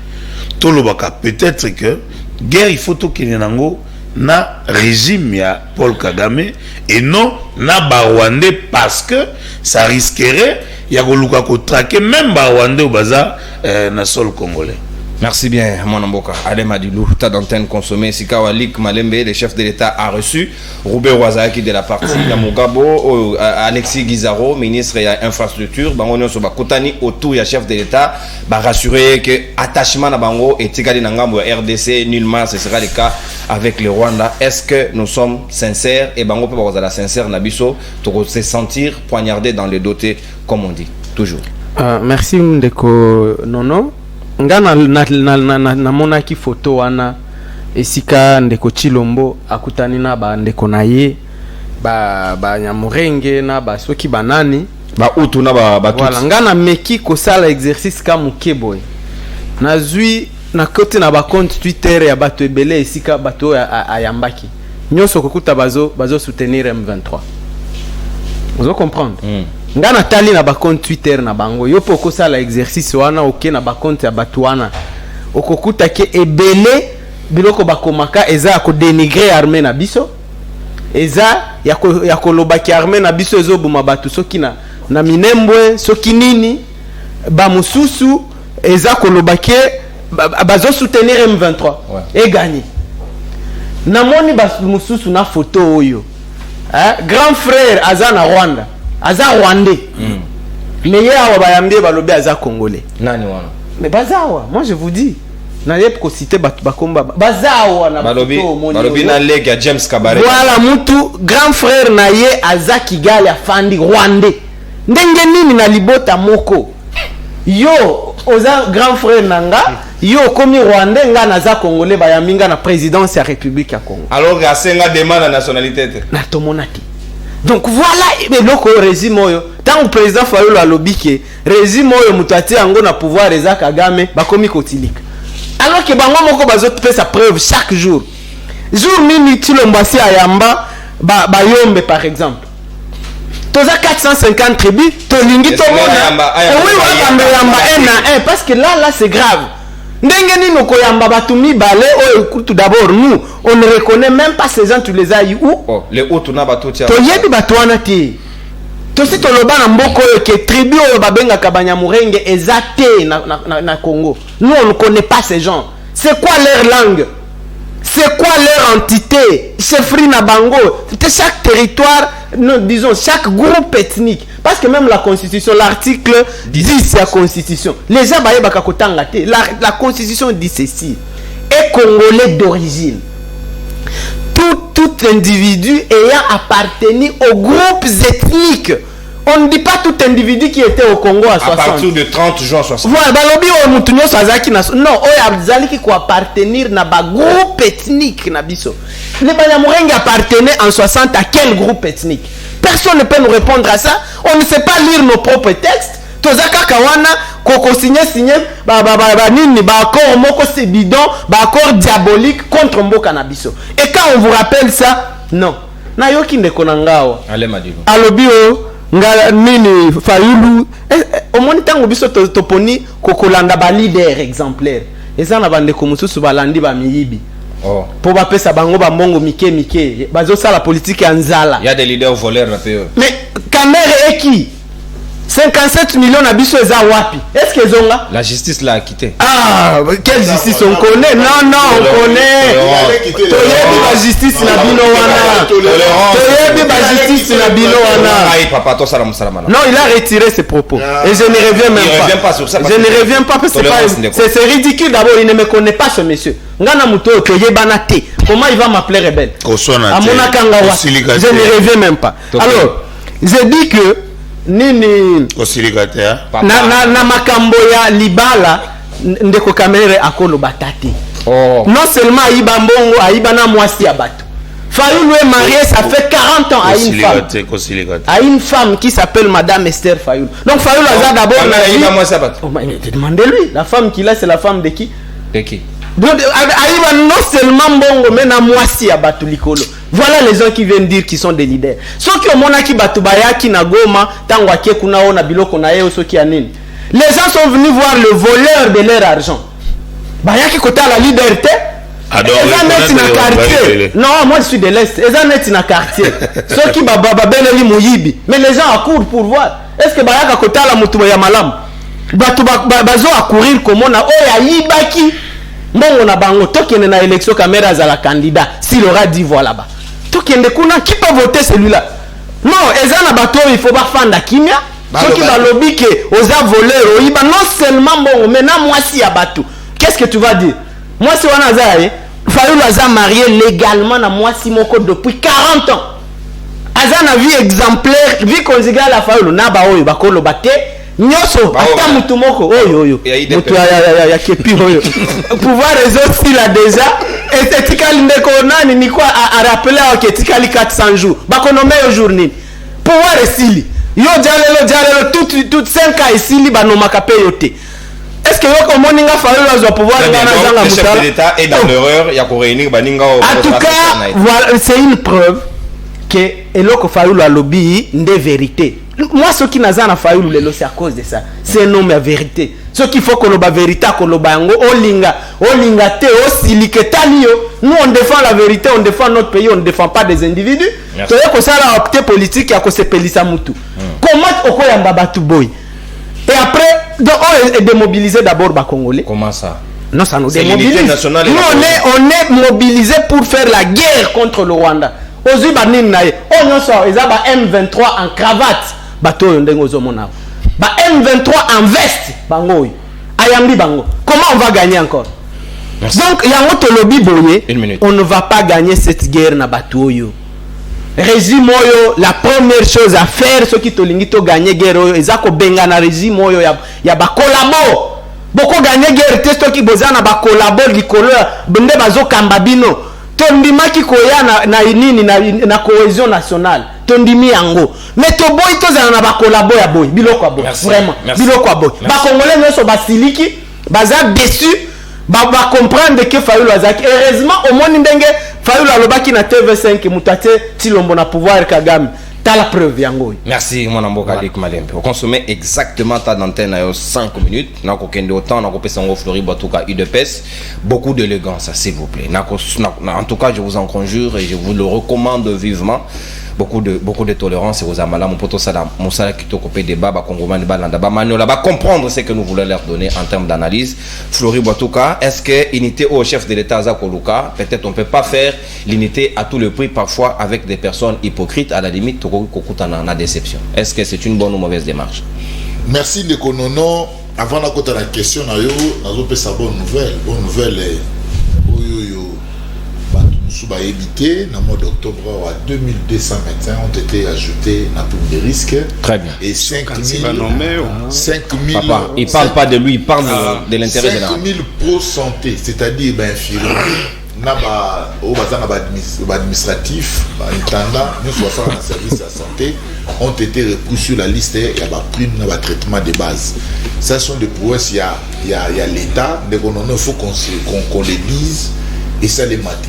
tolobaka peut-être que guerre il faut to kenenango na régime ya Paul Kagame et non na Rwandais parce que ça risquerait ya koluka ko traquer même Rwandais au baza na sol congolais. Merci bien, mon Mboka. Allez, Madilou, ta d'antenne consommée. Sikawalik Malembe, le chef de l'État, a reçu Robert Ouazaki de la partie Namugabo, Alexis Guizaro, ministre de l'infrastructure. Bango Soba Kotani, autour, il y a chef de l'État, rassurer que attachement à Bango et Tigali Nangambo RDC, nullement ce sera le cas avec le Rwanda. Est-ce que nous sommes sincères et Bango peut avoir la sincère Nabiso pour se sentir poignardé dans le doté, comme on dit, toujours. Merci, Ndeko Nono. Nga na monaki photo wana esika Ndeko Chilombo akutani na ba ndeko na ye ba Nyamurenge na ba soki banani ba Hutu na ba Tutsi. Voilà, nga na meki ko sala exercice ka mukeboy nazui na côté na ba compte Twitter ya bato ebele esika bato ya yambaki nyonso kokuta bazo soutenir M23. Vous comprendre? Nga natali na ba compte Twitter na bango yo poko sala exercice wana oké na ba compte ya bato wana okokuta ke ebele biloko bakomaka eza ko dénigrer armée na biso eza ya kolobaki armée na biso ezobuma bato soki na minembwe soki nini ba mususu eza kolobaki bazo soutenir M23 et gagner namoni ba mususu na photo oyo grand frère aza na Rwanda aza rwandais mais awa bayambie balobi aza congolais nani wana mais bazawa moi je vous dis na yep ko citer bakomba bazawa na balobi na leg ya James Kabare voilà mutu grand frère na ye aza Kigali afandi rwandais ndenge nini na libota moko yo oza grand frère nanga yo komi rwandais nga naza congolais bayaminga na présidence ya république ya Congo alors que asenga demande la nationalité na tomonaki donc voilà eloko régime oyo tant président Fayulu alobi ke régime oyo mutati yango na pouvoir eza Kagame bakomi kotilika alors que bango moko bazot pesa preuve chaque jour nini Tshilombo ayamba bayombe par exemple toza 450 tribus tolingi tomona oui yamba un parce que là c'est grave ndenge nini koyamba batumi balé tout d'abord nous on ne reconnaît même pas ces gens, tu les as eu où les autres na bato tia to yebi batwana ti to si to loba na mboko ke tribu o babenga kabanya murenge ezate na Congo nous on ne connaît pas ces gens c'est quoi leur langue c'est quoi leur entité chefferie na bango chaque territoire non disons chaque groupe ethnique parce que même la constitution l'article 10 de la constitution les gens baye baka kotanga te la constitution dit ceci est congolais d'origine tout individu ayant appartenu aux groupes ethniques. On ne dit pas tout individu qui était au Congo à 60. À partir de 30 juin 60. Voilà, balobi o mutunyo sazaki na non, o abzali qui appartenir na ba groupe ethnique na biso. Les Banyamurenge appartenaient en 60 à quel groupe ethnique? Personne ne peut nous répondre à ça. On ne sait pas lire nos propres textes. Tozaka kawana koko signé nini ba accord moko c'est bidon, ba accord diabolique contre Mboka na biso. Et quand on vous rappelle ça, non. Na yoki ndeko na ngawa. Ale madigo. Alobio nga nini Fayulu au moni tango biso toponi kokolanda ba leader exemplaire. Eza na bande ko mususu balandi ba miyibi. Oh. Po ba pesa bango ba mbongo mike. Bazo sala politique ya nzala. Il y a des leaders voleurs na pays. Mais Kamere est qui? 57 millions d'habitants eza wapi? Est-ce que zonga? La justice l'a quitté. Ah, quelle justice on connaît? Non, on connaît. Toyebi la justice na bino wana. Toyebi la justice na bino wana. Aïe papa, toi ça la musalama. Non, il a retiré ses propos. Et je ne reviens même pas. Il ne revient pas sur ça. Je ne reviens pas parce que c'est ridicule d'abord, il ne me connaît pas ce monsieur. Ngana muto toyebana te. Comment il va m'appeler rebelle? Amona kangawa. Je ne reviens même pas. Alors, je dis que nini na makambo ya libala ndeko Kamere akolo batati. Non seulement aiba mbongo aiba na mwasi ya bato. Fayulu est marié, ça fait 40 ans à une femme qui s'appelle Madame Esther Fayulu. Donc Fayulu a d'abord demandez-lui, la femme qu'il a c'est la femme de qui? De qui? Donc aiba non seulement mbongo mais na mwasi ya bato likolo. Voilà les gens qui viennent dire qu'ils sont des leaders. Ceux qui ont monaki batubayaki na Goma, tangwake kuna ona biloko na yeo ceux qui a nini. Les gens sont venus voir le voleur de leur argent. Bayaki kota la liberté. Non, moi je suis de l'Est. Ils ont net na quartier. Ceux qui bababeli muyibi. Mais les gens accourent pour voir. Est-ce que bayaka kota la mutuba ya malam? Bazo à courir comme on a yibaki. Mbongo na bango tokene na élection caméra za la candidat s'il aura dit voilà là-bas. Tokende kuna qui peut voter celui-là? Non, ezana bato il faut pas fanda kimia. Ceux qui va lobby que oza voleur oiba non seulement mbongo mais na mwasi ya bato. Qu'est-ce que tu vas dire? Moi c'est wana za Fayulu aza marié légalement na mwasi moko depuis 40 ans. Azana vie exemplaire, vie conjugale à Fayulu na ba oyo bakolo bate. Nyoso ata mutu moko oyo mutu ya kepi oyo pouvoir réseau s'il a déjà esthétically ndeko nani ni quoi a rappeler à ketikali 400 jours bakonome yo journée pouvoir esili yo jalelo toute 5 ans esili banomaka pe yote est-ce que yo comme ninga Fayulu a pouvoir Le chef de l'État est dans l'erreur. Il y a qu'on réunit Baninga. En tout cas, voilà, c'est une preuve que eloko Fayulu a lobby de vérité. Moi, ce qui n'a pas Fayulu, c'est à cause de ça. C'est un homme à vérité. Ce qu'il faut que la vérité, que le bango, olinga te, osiliquetalio. Nous, on défend la vérité, on défend notre pays, on ne défend pas des individus. C'est que ça a opté politique, il y a que c'est Pelissa Moutou. Comment on peut y avoir boy? Et après, on est démobilisé d'abord les Congolais. Comment ça? Non, ça nous démobilise. Nous, on est mobilisé pour faire la guerre contre le Rwanda. Ozu banim nae. On y sort, ils ont M23 en cravate. Bateau yondengo zomona. Ba M23 en veste. Bango. Ayambi bango. Comment on va gagner encore? Merci. Donc, il y a un autre lobby boyé. On ne va pas gagner cette guerre na bateau yo. Régime yo, la première chose à faire, ceux qui te lingito gagner guerre yo, ils ont benga na régime yo, y a ba collabo. Beaucoup gagner guerre, testo qui bozana ba collabo, likolo, bende bazo kambabino. Tondima qui koya na inini na cohésion nationale. Tondimi yango. Mais to boy to za na ba collabo ya boy, biloko boy. Vraiment. Biloko boy. Ba congolais nso ba siliki, baza déçu. Ba comprendre que Fayulu azaki. Heureusement au moins ndenge Fayulu alobaki na TV5 mutate tilombo na pouvoir Kagame. T'as la preuve yango. Merci mon amboka Lik Malembe. On consomme exactement ta d'antenne à 5 minutes. N'a qu'aucun de autant, n'a qu'au Pessango Fleury Batuka UDPS. Beaucoup d'élégance, s'il vous plaît. En tout cas, je vous en conjure et je vous le recommande vivement. Beaucoup de tolérance et aux amala mon poto sada mosala qui toko débat ba Congo de balanda ba manola ba comprendre ce que nous voulons leur donner en termes d'analyse. Fleury Batuka, est-ce que unité au chef de l'État Zakoluka, peut-être on peut pas faire l'unité à tout le prix parfois avec des personnes hypocrites à la limite toko kokutana na déception. Est-ce que c'est une bonne ou mauvaise démarche? Merci de Konono. Avant de côté la question na yo, nazo pe sa bonne nouvelle. Bonne nouvelle est sous évité, dans le mois d'octobre, 2200 médecins ont été ajoutés dans tout des risques. Très bien. Et 5000. Papa, il ne parle pas de lui, il parle de l'intérêt général. 5000 pro santé, c'est-à-dire infirmiers, administratifs, intendants, nous sommes dans le service de la santé, ont été repris sur la liste et il y a des primes dans le traitement de base. Ce sont des prouesses, il y a l'État, il faut qu'on les dise et ça les mate.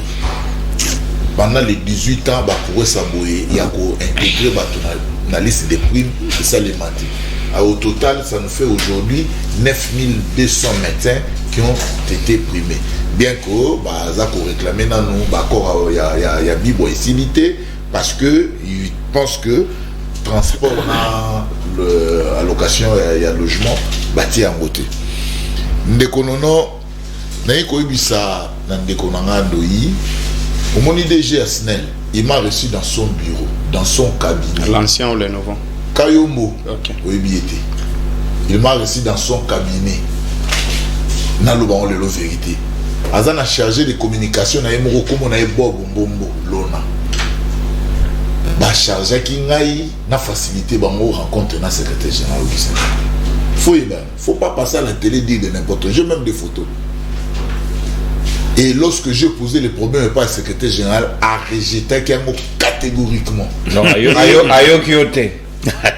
Pendant les 18 ans, pour s'abouer, il y a intégré dans la liste des primes et ça les maté. Au total, ça nous fait aujourd'hui 9200 médecins qui ont été primés. Bien que, ça qu'on réclamait dans nous, il y a bibo et silité parce qu'ils pensent que transport, allocation, il y a logement, bâti en beauté. Ndekonono, naïkoibisa, nandekonanga doyi. Au mon IDG à Snell, il m'a reçu dans son bureau, dans son cabinet. L'ancien ou le nouveau? Kayomo, okay. Il m'a reçu dans son cabinet. Naloba le vérité. Azan a chargé de communication na yemo comme na bob mbombo lona. Ba chargé qui ngai na facilité ba mo rencontre na secrétaire général du Sénégal. Faut pas passer à la télé dire de n'importe quoi. J'ai même des photos. Et lorsque j'ai posé les problèmes par le secrétaire général, a rejeté catégoriquement. Non, ayo kyote.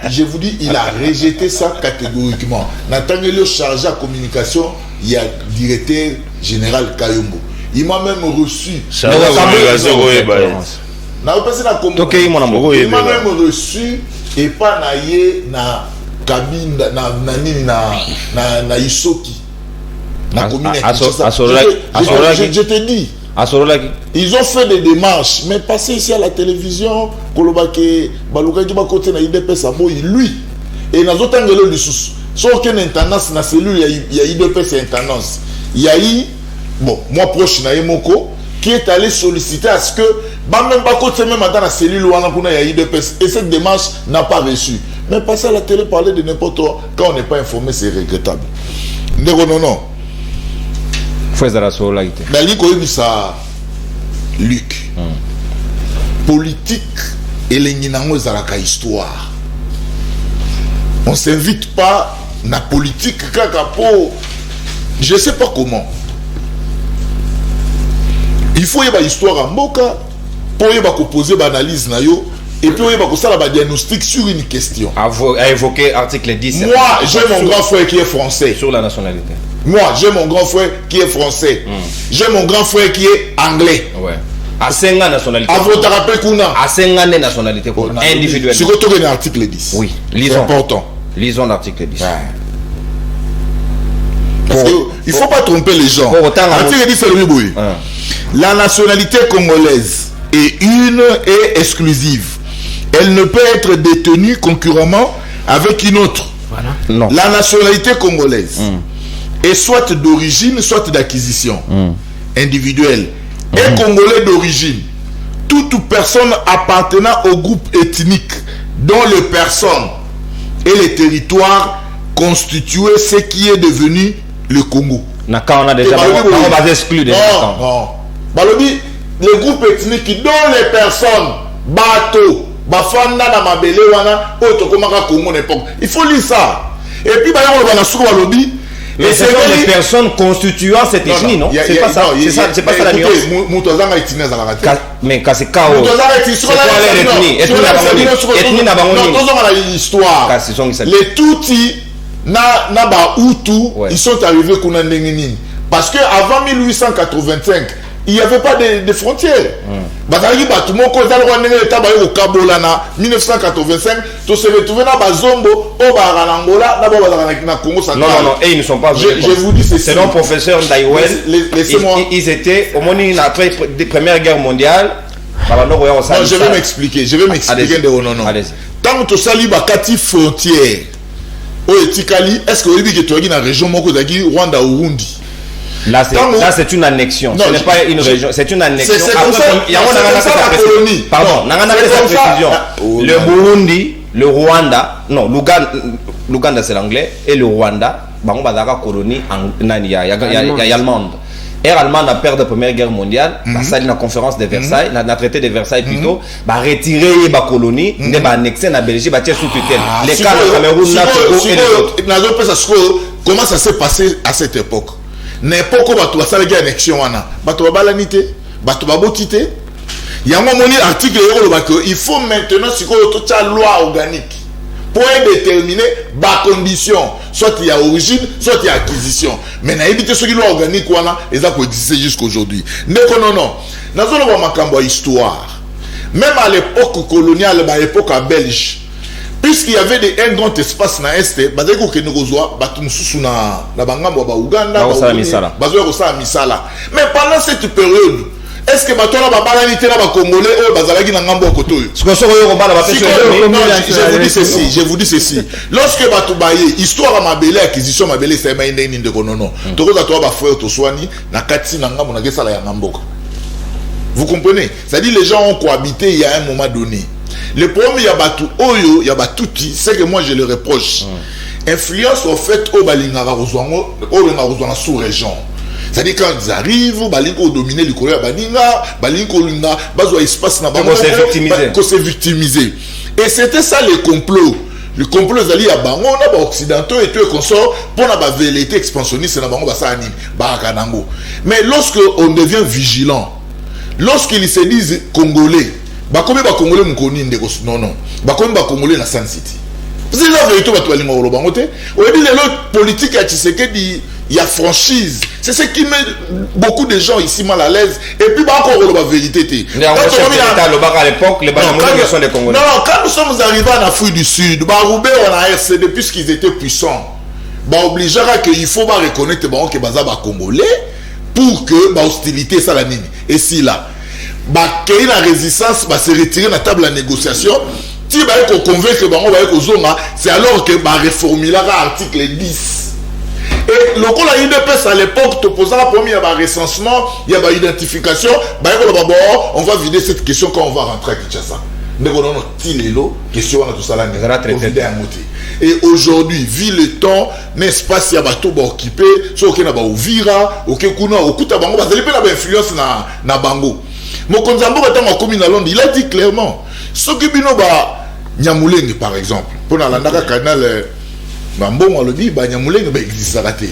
Je vous dis, il a rejeté ça catégoriquement. Nathan le chargé à communication, il y a le directeur général Kayombo. Il m'a même reçu. Il m'a même reçu et pas na cabine na Isoki. Je te dis, ils ont fait des démarches, mais passer ici à la télévision, lui, et dans d'autres angles, sans aucune intendance, dans la cellule, il y a IDPS intendance. Il y a eu, bon, moi proche, qui est allé solliciter à ce que, même pas côté même dans la cellule où il y a IDPS, et cette démarche n'a pas reçu. Mais passer à la télé, parler de n'importe quoi, quand on n'est pas informé, c'est regrettable. Non. Luc, politique et les ninango zalaka histoire. On s'invite pas na politique kakapo. Je sais pas comment. Il faut y avoir histoire en boka pour y avoir poser analyse na yo et puis il va faire un diagnostic sur une question. A évoqué article 10. Moi, j'ai mon grand frère qui est français. Sur la nationalité. Moi, j'ai mon grand frère qui est français. J'ai mon grand frère qui est anglais. Ouais. À 5 ans nationalité. À votre rappel qu'on a. À 5 ans nationalité individuelle. Si vous trouvez l'article 10. Oui, lisons. C'est important. Lisons l'article 10. Ouais. Parce que, il ne faut pas tromper les gens. L'article 10, c'est le mieux. La nationalité congolaise est une et exclusive. Elle ne peut être détenue concurremment avec une autre. Voilà. Non. La nationalité congolaise est soit d'origine, soit d'acquisition individuelle. Et congolais d'origine, toute personne appartenant au groupe ethnique dont les personnes et les territoires constituaient ce qui est devenu le Congo. On a déjà exclu des gens. Non. Balobi, les groupes ethniques dont les personnes, bateau, bafanda na mabele wana, otokomaka Congo n'importe. Il faut lire ça. Et puis, balobi, mais ce sont les personnes constituant cette ethnie, non? C'est pas ça. C'est pas ça la nuance. Mais quand c'est KO. C'est quoi leur ethnie? Ethnie n'a pas l'histoire. Les Tutsis, na ba Hutu, ils sont arrivés qu'on a n'engini. Parce que avant 1885, il n'y avait pas de frontières. Bazali Batoumo, quand ils ont été au Kabolana, 1985, tous se retrouvaient dans Bazombo, au Baranangola, dans Congo central. Non, et ils ne sont pas venus. Je vous dis ceci. Selon le professeur Ndaïwen, ils étaient au moment après la Première Guerre mondiale. Non, je vais m'expliquer. Non. Tant que tu salis Bakati frontière, au Etikali, est-ce que vous dites que tu es dans la région Rwanda ou Burundi? Là, c'est une annexion. Ce n'est pas une région, c'est une annexion. C'est comme ça, la colonie. Pardon, le Burundi, le Rwanda, non, l'Ouganda c'est l'anglais, et le Rwanda, on va dire colonie allemande. Allemande a perdu la Première Guerre mondiale, ça la conférence de Versailles, la traité de Versailles plutôt, retirer la colonie, annexer la Belgique, sous tutelle. Les cas de Cameroun, et les autres. Comment ça s'est passé à cette époque? N'importe quoi, tu vas faire la annexion, tu vas balaniter, tu vas botiter. Il y a un moment article il faut maintenant toute la loi organique pour déterminer les conditions. Soit il y a origine, soit il y a acquisition. Mais il y a évité ce qui est loi organique, et ça peut exister jusqu'à aujourd'hui. Non. Nous avons une histoire. Même à l'époque coloniale, à l'époque belge, puisqu'il y avait un grand espace dans l'Est, il y avait mais pendant cette période, est-ce que je vous dis ceci. Lorsque histoire à Mabélé, acquisition Mabélé, c'est vous comprenez? C'est-à-dire les gens ont cohabité il y a un moment donné. Le problème, il y a Batu Oyo, il y a Batuti, c'est que moi je le reproche. Influence au fait au Balingara Rozouango sous-région. C'est-à-dire quand ils arrivent, Balingo dominer le Korea Balinga, Balingo Linga, Bazo espace na Bango, qu'on s'est victimisé. Et c'était ça le complot. Le complot zali à Bango, on a occidentaux et tout et consort pour la vérité expansionniste na Bango basa anime, Barakanango. Mais lorsque on devient vigilant, lorsqu'ils se disent congolais, bakomi ba congolais mukoni ndeko non bakomi ba congolais na Sun City. C'est la vérité ba toalinga olo bangote. On dit les politique à Tshisekedi, il y a franchise. C'est ce qui met beaucoup de gens ici mal à l'aise. Et puis bah encore la vérité. À l'époque, les Banamouniens sont des Congolais. Non, quand nous sommes arrivés en Afrique du Sud, bah Roubaix on a RCD puisqu'ils étaient puissants. Bah obligera qu'il faut bah reconnaître bah que baza ba congolais pour que bah hostilité ça la mine. Et si là bah qu'il y a la résistance bah se retirer de la table de négociation. Si bah qu'on convainc bah on va que zona, c'est alors que bah reformuler l'article 10. Et le coup la UDPS à l'époque te posera la première recensement, il y a identification, on va vider cette question quand on va rentrer à Kinshasa. Et aujourd'hui, vu le temps, n'est-ce pas si y a bateau occupé, soit qu'il y a Ouvira, Okekuna, Okuta Bango, parce qu'il y a une influence na Bango. Mon Konzambo il a dit clairement, ce qui bino ba Nyamulenge par exemple, pour la Landaka canal Mbongo alobi Banyamulenge ba existera te.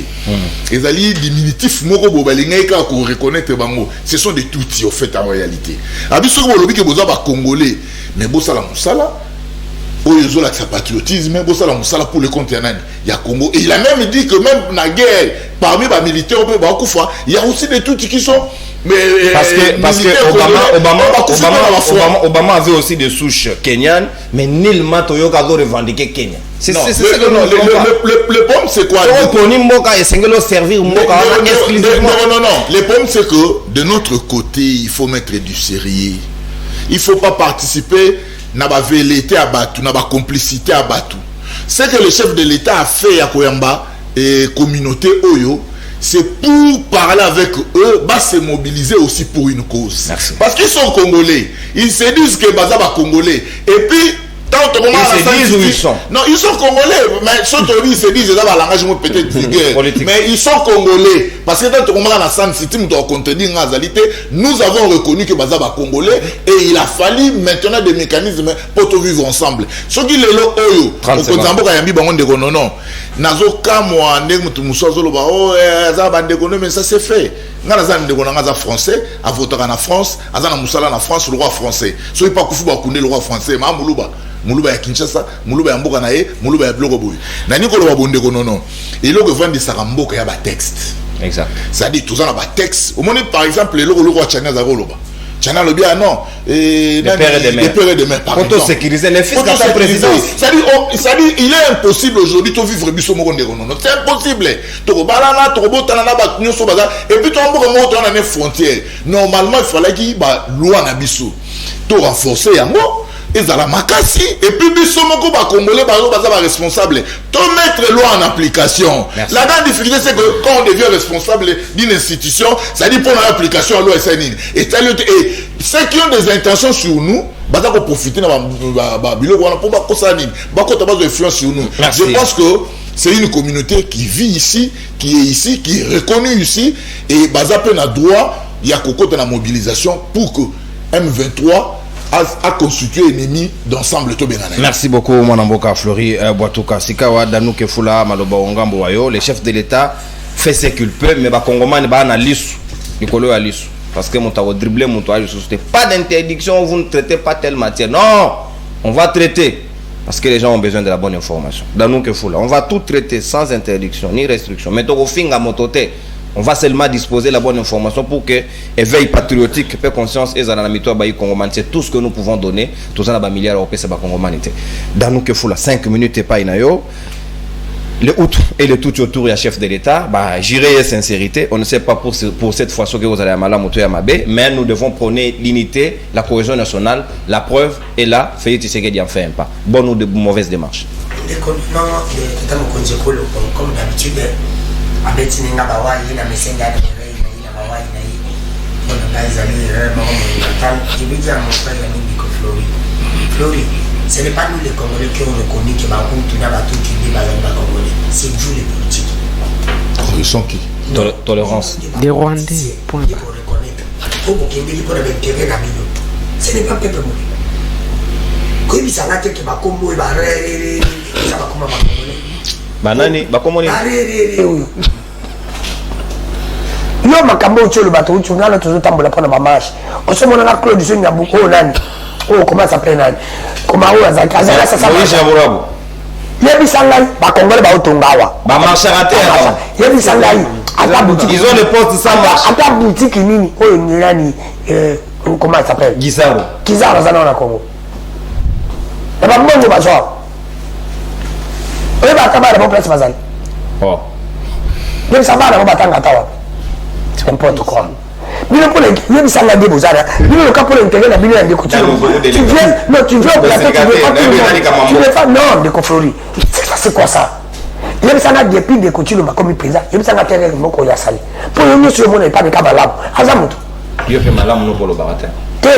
Ezali diminutif moko bo balingeka ko reconnaître bango. Ce sont des tutsi au fait en réalité. Abiso ko lobi ke boza ba congolais mais bosala musala oyo la patriotisme bosala musala pour le compte ya Congo. Et il a même dit que même na guerre parmi les militaires il y a aussi des tutsi qui sont parce que Obama avait aussi des souches kenyanes, mais nullement Toyoka doit revendiquer Kenya. Le problème c'est quoi? Non. Le problème c'est que de notre côté, il faut mettre du sérieux. Il ne faut pas participer à la velléité à Batou, à la complicité à Batou. Ce que le chef de l'État a fait à Koyamba et communauté Oyo, c'est pour parler avec eux, se mobiliser aussi pour une cause. Merci. Parce qu'ils sont congolais. Ils se disent que Baza va congolais. Et puis, ils se disent où ils sont. Non, ils sont congolais. Mais ils se disent, peut-être mais ils sont congolais. Parce que dans nous avons reconnu que Baza va congolais et il a fallu maintenant des mécanismes pour tout vivre ensemble. Ce qui est là, mais ça c'est fait. Français, à voter en France, à en France, le roi français. Ce n'est pas que le roi français, mais Moulouba ya Kinshasa, Moulouba ya Mboka nae, Moulouba ya Blogo boy. Na niko lo babonde ko non. Et lo ko vendre saramboka ya ba texte. Exact. Ça dit tout ça na ba texte. Au moment par exemple le roi Tchana za roloba. Tchana le bien non. Et les pères et des mères. Pour sécuriser les fils de la présidence. Ça dit il est impossible aujourd'hui de vivre biso moko ndeko non. C'est impossible. To balana to botana na ba nyoso baza et puis to mboka moko na frontière. Normalement il fallait qu'il ba loi na biso. To renforcer yango. Et à la makasi et puis bisomoko ba congolais ba responsable to mettre loi en application. Merci. La grande difficulté c'est que quand on devient responsable d'une institution, ça dit pour l'application à loi SNI. Et ceux qui ont des intentions sur nous, bah ça pour profiter na ba bilo pour ba kosani, ba kota ba influence sur nous. Merci. Je pense que c'est une communauté qui vit ici, qui est ici, qui est reconnue ici et bah ça peut na droit, il y a cocotte na mobilisation pour que M23 a constitué ennemi d'ensemble tout Bénin. Merci beaucoup Mwanamboka Flori Boatouka Sikawa Danouke Fula Maloba Ongambo Wayo. Le chef de l'État fait ce qu'il peut, mais Bakongomani ba na lisu Nicolo à lisu parce que mon tawo dribbler mon toile c'était pas d'interdiction, vous ne traitez pas telle matière. Non, on va traiter parce que les gens ont besoin de la bonne information. Danouke Fula, on va tout traiter sans interdiction ni restriction. Mais to finga motote. On va seulement disposer la bonne information pour que éveil patriotique, paix conscience et zanamito abayi Congomani. C'est tout ce que nous pouvons donner. Tout ça, milliards européens, c'est pas Congomanité. Dans nous que faut la 5 minutes et pas inayo. Le outre et le tout autour, il y a chef de l'État. Bah, j'irai sincérité. On ne sait pas pour cette fois ce que vous allez à Malamoto et à Mabé, mais nous devons prôner l'unité, la cohésion nationale. La preuve est là. Fayet Tshisekedi en fait un pas. Bonne ou de mauvaise démarche. Comme d'habitude. Abeti ninga bawai na mesenga na bawai na hii bona guys ali maman natal jibidi ya mfanya ya nini ko Flori ce n'est pas nous les Congolais qui ont reconnu que Bakou na batu qui dit bazamba Congolais, c'est vous les politiques. Ils sont qui? Tolérance des Rwandais point pour reconnaître pour que les pour l'intérêt na bino ce n'est pas peuple moli ko bisanga te ke bakombo e ba re ça va comment Congolais banani bakomoni yo makambo cholo bato uchungana tuzotambola pona mamashi osomona na Claude Zunga buko nani comment ça s'appelle nani comment on azaka sasa yebisanga bakongole ba utongawa ba marché raté yebisanga ata boutique ils ont le poste sans marche ata boutique nini oyo ni nani comment ça s'appelle Gizaro zana na Congo na ba mbongo bazwa eba tabara bo place bazali même ça va na batanga tawa c'est n'importe quoi bino pour les même ça la débozara bino le cas pour l'intérêt la bino de couture tu viens au plateau tu veux pas non de conflori c'est quoi ça même ça na depuis de couture comme président même ça na terre moko ya sali pour nous sur mon pas de kabala azamuto yo fait malamu no polo baratin te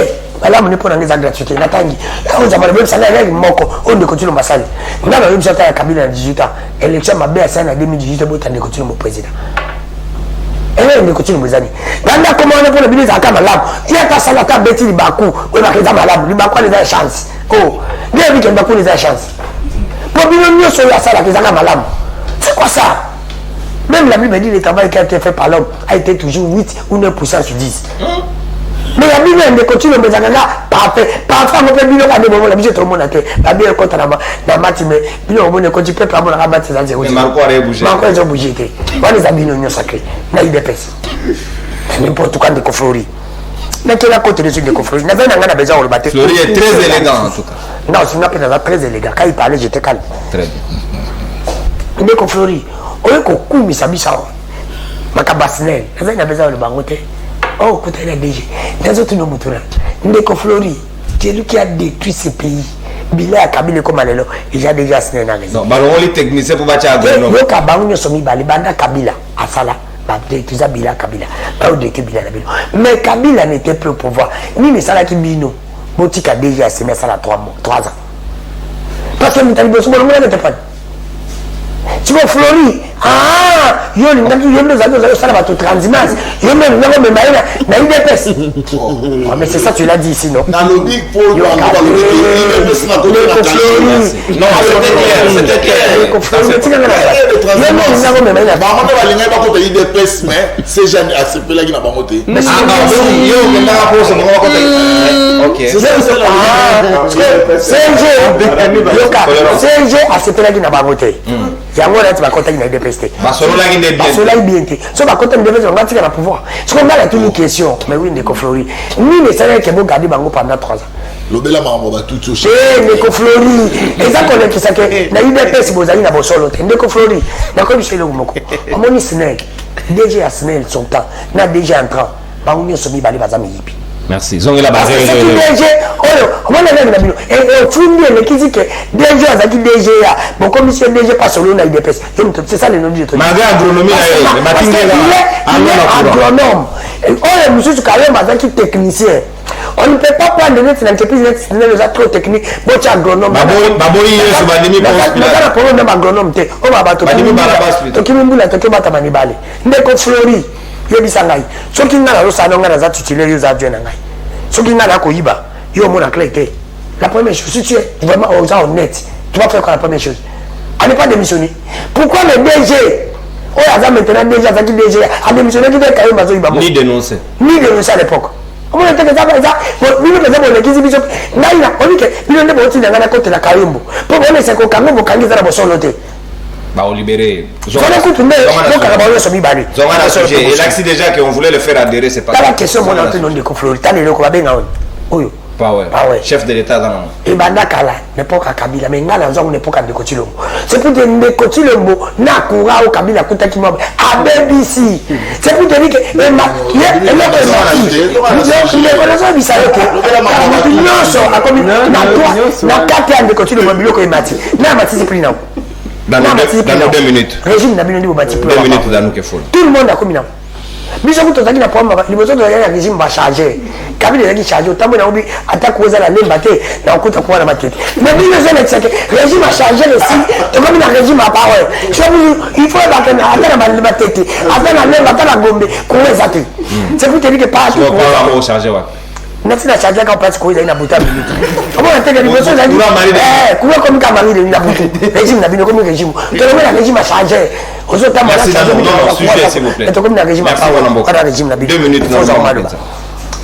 malamu ni pona ngeza gratuité natangi on zamana même ça na règle moko on de couture masali ngana même ça ta kabila 18 ans élection mabe ça na 2018 bota de couture mon président et de couture mozani nganda comment on pour le ministre aka malamu il a ta salata beti Bakou on va keza malamu Bakou les a chance oh bien vu que Bakou les a chance Pour bien sur la salle, c'est quoi ça? Même la Bible dit que le travail qui a été fait par l'homme a été toujours 8 ou 9% sur 10. Mais la Bible, elle continue à me dire parfait. Parfois, on peut dire que la Bible, tout le monde a été. La Bible, quand on a matin, mais on continue à faire la bâtisse à 0. Marco a bougé. Marco a bougé. On les a mis dans sacré. Il y a eu des pèses. N'importe quoi de conflori. Mais quel a côté de ce de conflori? N'a pas besoin de le battre. Flori est très élégant en tout cas. Non, c'est une personne très élégant. Quand il parlait, j'étais calme. Très bien. Il est conflori. On est beaucoup mis à Bissau. Macabasnel. N'a pas besoin de le bangoter. Oh, écoutez la DG. Dans autres noms, Ndeko Flori, c'est lui qui a détruit ce pays. Bila a Kabila comme Alelo. Et j'ai déjà signé dans les. Non, mais on est technicien pour battre à Grenoble. Le Kabango somi bali banda Kabila à Sala. Tout ça Bila Kabila. Pas au décret Bila Kabila. Mais Kabila n'était plus au pouvoir. Ni les Sala qui bino. Motika déjà s'est mis à Sala 3 ans. Parce que Mitali Bosso, on n'était pas. Tu vois Flori, yo les ça va tout transhumance. Yo même na IDPS. Mais c'est ça tu l'as dit ici non. Dans le big pour Non, yango là tu vas compter une dépresté Barcelone là il est bien so va compter une dépresté on va tirer la pouvoir ce qu'on a la toute une question mais oui Ndeko Flori ni les salaires qui vont garder bango pendant 3 ans lobela mambo ba tout chose Ndeko Flori et ça connaît que ça que na UDPS bozali na bosolo Ndeko Flori d'accord Michel Moko omoni Snell DG à Snell son temps na DG entrant bango nyoso mi bali bazami yipi. Merci. Zong la base. C'est DG. Oh, on a même la bio. Et Fundi le qui dit que DG azaki DG ya. Bon commission DG pas solo na IDPS. C'est ça le nom du truc. Malgré agronomie là, le matingue là. Agronome. Oh, monsieur Kalem azaki technicien. On ne peut pas prendre une entreprise déjà trop technique. Bon, tu es agronome. Babori, c'est Badimi pour hospital. Tu as un problème même agronome. On va battre. Tu Ndeko Flori. Yebisangai soki ngana lo sana ngana za tutile yo za djwe na ngai soki ngana ko yiba yo mona clarté la première chose si tu es vraiment honnête tu vas faire quoi la première chose à ne pas démissionner pourquoi le DG oh ya maintenant DG za qui DG a démissionné qui fait mazo yiba ni dénoncer à l'époque on a été ça ni le président le kizi biso ngai na on dit que il ne peut pas ngana côté la Kayumbu pour on essaie ko kango kangi za na bosolote bah on libérer. Et l'axe déjà qu'on voulait le faire adhérer, c'est pas ça. La question mon nom de Flori, t'as le quoi bien oui. Pas ouais. Chef de l'État dans le. Et bandakala n'époque à Kabila, mais ngala nzongo n'époque à Ndeko Chilombo. C'est pour te Ndeko Chilombo na kura au Kabila kuta kimaba à BBC. C'est pour te dire que dans 2 minutes. Régime n'a bien dit au bâti. 2 minutes dans nous que faut. Tout le monde a commis. Mais je vous dis que la première, les besoins de la régime va changer. Kabila qui charge, autant que nous attaque aux la même bataille, dans le coup de quoi la bataille. Mais bien le régime a changé aussi. Et comme le régime a parlé, il faut attendre la bataille, attendre la même bataille à Gombe, qu'on les attend. C'est pour te dire que pas tout. On va changer. Nasi na charger quand place koiza ina buta minute. Comment on telle niveau ça dit kuwa comme kamari de ina buta. Régime na bino comme régime. To le régime a changé. Ozo ta mala sujet s'il vous plaît. To comme na régime a régime na bino. 2 minutes dans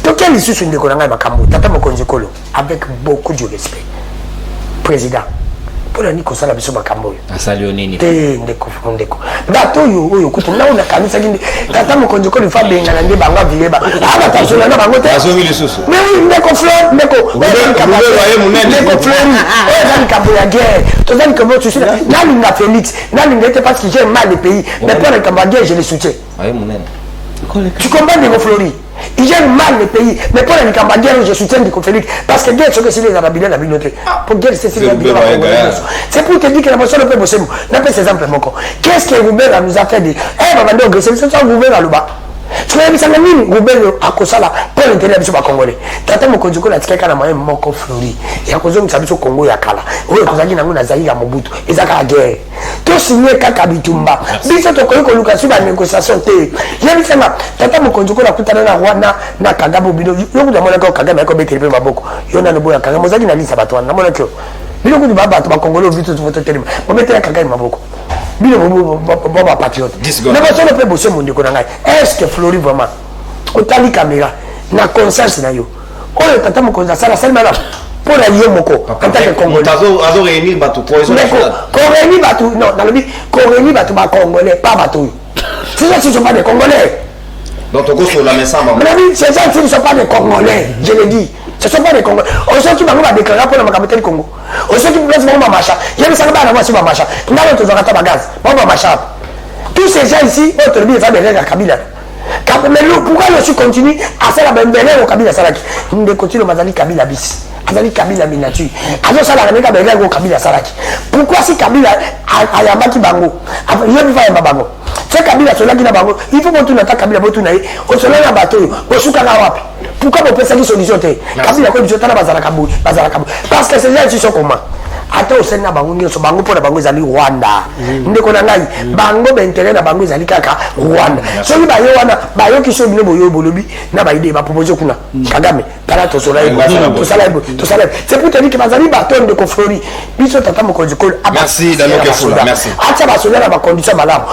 to quel issue sur ndeko nanga makambo. Tata mokonzi kolo avec beaucoup de respect. Président pour la niko sala biso makambo. Asali onini. Te ndeko. Bato yo kutu na una kanisa gindi. Tata mokonzi kolo fa benga na ndeba nga vileba. Aba tazola na bango te. Azomi lisusu. Mais oui, ndeko fleur, ndeko. Ndeko fleur. On a cambo ya guerre. Tout ça que tu sais. Nalinga Félix, nalinga était parce que j'ai mal le pays. Mais pour le cambo ya guerre, je le soutiens. Aye mon Tu comprends Ndeko Flori? Il gère mal le pays, mais pour les Cambodgiens, je soutiens Ndeko Félix. Parce que guerre, c'est que si les Arabes, la communauté. Pour guerre, c'est c'est pour te dire que la personne ne peut bosser. N'appelle ces exemples, mon con. Qu'est-ce que Roubert nous a fait dire? Eh, maman, donc, c'est ça, Roubert à l'Ouba. Tu vois, ça m'a mis Roubert à Kosala pour l'intérêt de ce Congolais. Tata Mokonjoko la tika kana moyen moko Flori. Et à cause de ça, Congo ya kala. Oui, Kozaki na nguna Zaïre Mobutu. Et ça ka guerre. To signer kaka bitumba. Biso to koyiko Lucas ba négociation te. Yemi sema Tata Mokonjoko la kutana na Rwanda na Kagame bino. Yo kuda mona ko Kagame ko betele maboko. Yo na nobo ya Kagame mozaki na lisa batwana. Na mona kyo. bino kutu babato bakongole ovito tufoto telema bometela Kagame maboko bino boba patriote mais basolo pe bosse mondeko na ngai est-ce que Flori vraiment otali caméra na conscience na yo oyo tata mokonzi asala salima na pour la ye moko en tant que congolais azo réunir bato cohésion nationale réunir bato non dans le but réunir bato ba congolais pas bato c'est ça ce sont pas des congolais donc on sur la message mais ces gens ne sont pas des congolais je le dis ce sont pas des congolais on sait qui va déclarer pour la capitale du Congo on sait qui place mon machin il y a ça va avoir sur ma machin n'a pas toujours à bagage bon machin tous ces gens ici autre bien ça derrière la Kabila mais pourquoi le suis continue à faire la même au Kabila Salaki nous continue mazali Kabila bis azali Kabila miniature azo sala ka bega ko Kabila Salaki pourquoi si Kabila ayambaki bango yebi va yamba bango c'est Kabila solaki na bango il faut que tu n'attaques Kabila botu na o sola na bato o suka na wapi pourquoi on peut ça qui solution te Kabila ko biso tala bazala kabu parce que ces gens ils sont comment ata osena bango nyonso bango pona bango ezali Rwanda ndeko na ngai bango bentele na bango ezali kaka Rwanda soki bayo wana bayo kiso bino boyo bolobi na ba idée ba proposer kuna Kagame kala to sola to sala c'est pour te dire que bazali baton de Flori biso tata mokonzi ko merci dans nos Kefola merci acha ba sola na ba condition malamu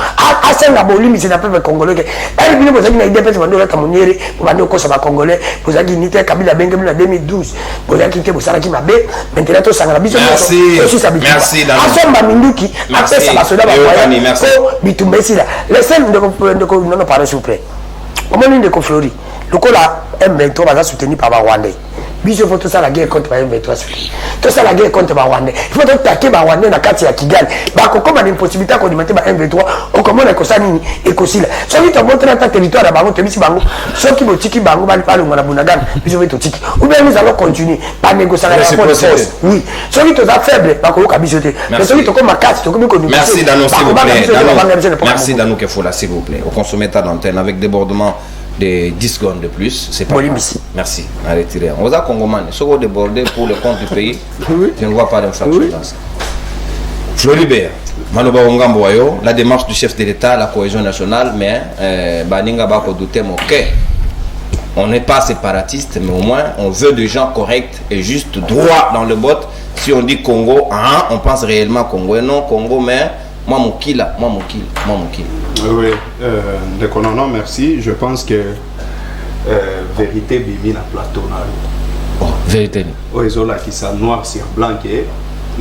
asenga bolimi c'est na peuple congolais que elle bino bozali na idée pese bando la kamuniere bando ko sa ba congolais bozali unité Kabila benga na 2012 bozali kite bosala ki mabe maintenant to sanga biso merci asomba minduki apesa basoda bakwaya ko bitumbesi la laissez de parler s'il vous plaît comment de Flori lokola M23 va soutenir par Rwanda biso faut tout ça la guerre contre M23 tout ça la guerre contre Rwanda il faut attaquer Rwanda na kati ya Kigali ba ko comme une possibilité ko alimenter M23 on comment na kosa nini ekosila so vite montrer ta territoire na bango tebisi bango so ki botiki bango bali palo ngana bunagana biso vite tiki ou bien nous allons continuer par négocier la force oui so vite za faible ba ko kabiso te mais so vite comme kati to ko biko merci dans nos s'il vous plaît merci dans nous Kefola s'il vous plaît au consommer ta antenne avec débordement de 10 secondes de plus, c'est pas grave. Merci. À retirer. On va Congoman. Si vous débordez pour le compte du pays, je ne vois pas d'infraction dans ça. Floribert, Maloba Ongambo Wayo, la démarche du chef de l'État, la cohésion nationale, mais Baninga Bako douter, mais ok. On n'est pas séparatiste, mais au moins on veut des gens corrects et juste droits dans le bot. Si on dit Congo, on pense réellement Congo. Et non Congo, mais moi mon kill. Oui, non, merci. Je pense que vérité bibi na plateau na. Oh, vérité. Oezola qui ça noir sur blanc que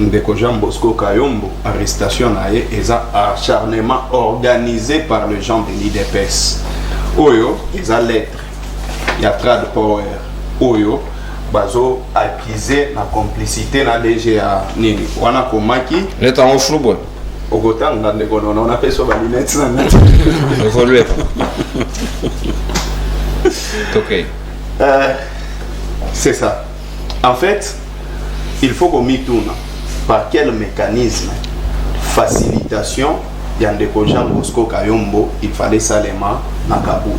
ndeko Jean Bosco Kayombo arrestation na ye eza acharnement organisé par les gens de l'IDPS. Oyo eza lettre. Il y a trad power. Oyo bazo accusé na complicité na DGA nini. Wana komaki lettre en flou boy. Ogotanga ndeko non on a fait sur la lunette ça. Évoluer. OK. C'est ça. En fait, il faut qu'on m'y tourne. Par quel mécanisme facilitation Yandeko Jean Bosco Kayombo, il fallait seulement na Kabuya.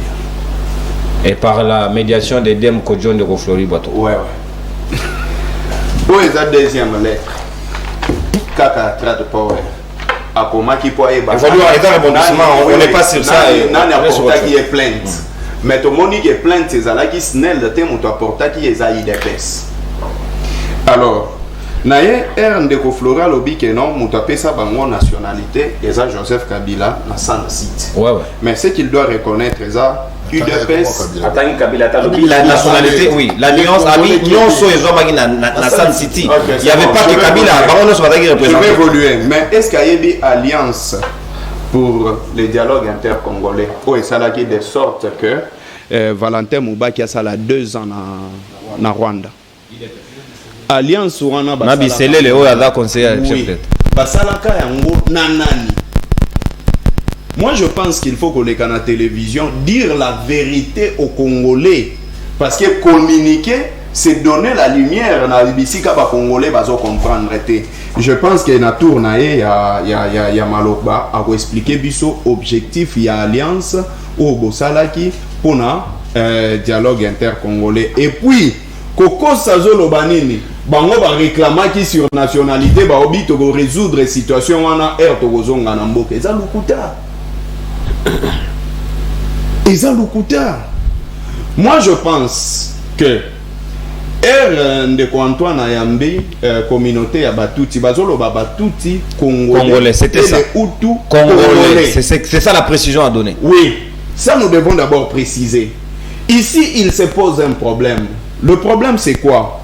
Et par la médiation de Dem Kodjon de Flori Bato. Ouais. Où est la deuxième lettre? Kaka trade power. Akomaki po e ba. Il faut arrêter le rebondissement, on n'est pas sur ça. Nani apporta qui est plainte. Mais tout le monde qui est plainte, c'est là qui snell de thème ou apporta qui est à IDPS. Alors, naye ndeko Flora lobi que non, mutapé sa bango nationalité, et ça Joseph Kabila na San City. Ouais. Mais ce qu'il doit reconnaître, c'est ça. UDPS, attends Kabila, la nationalité, oui. L'alliance ami nyonso ezomaki na San City. Il n'y avait pas que Kabila, bango so bataki représenter. Je vais évoluer, mais est-ce qu'il y a une alliance pour le dialogue intercongolais? Oui, ça là qui de sorte que Valentin Moubaki a ça là 2 ans na Rwanda. Alliance wana basala. Mabisele le oya conseiller chef d'État. Basalaka yango nanani. Moi, je pense qu'il faut qu'on ait la télévision dire la vérité aux Congolais. Parce que communiquer, c'est donner la lumière dans les bisika ba Congolais bazo comprendre. Je pense qu'il y a une tour il y a Malokba à expliquer biso objectif il y a alliance au Bosalaki pour un dialogue intercongolais. Et puis Koko Sazolo Banini bango ba réclamaki sur nationalité ba obi to résoudre situation wana air to zonga na mboka eza lukuta. Moi je pense que ndeko Antoine Ayambi communauté ya Batuti bazolo Batuti Congolais, c'était ça. Hutu Congolais, c'est ça la précision à donner. Oui, ça nous devons d'abord préciser. Ici, il se pose un problème. Le problème c'est quoi?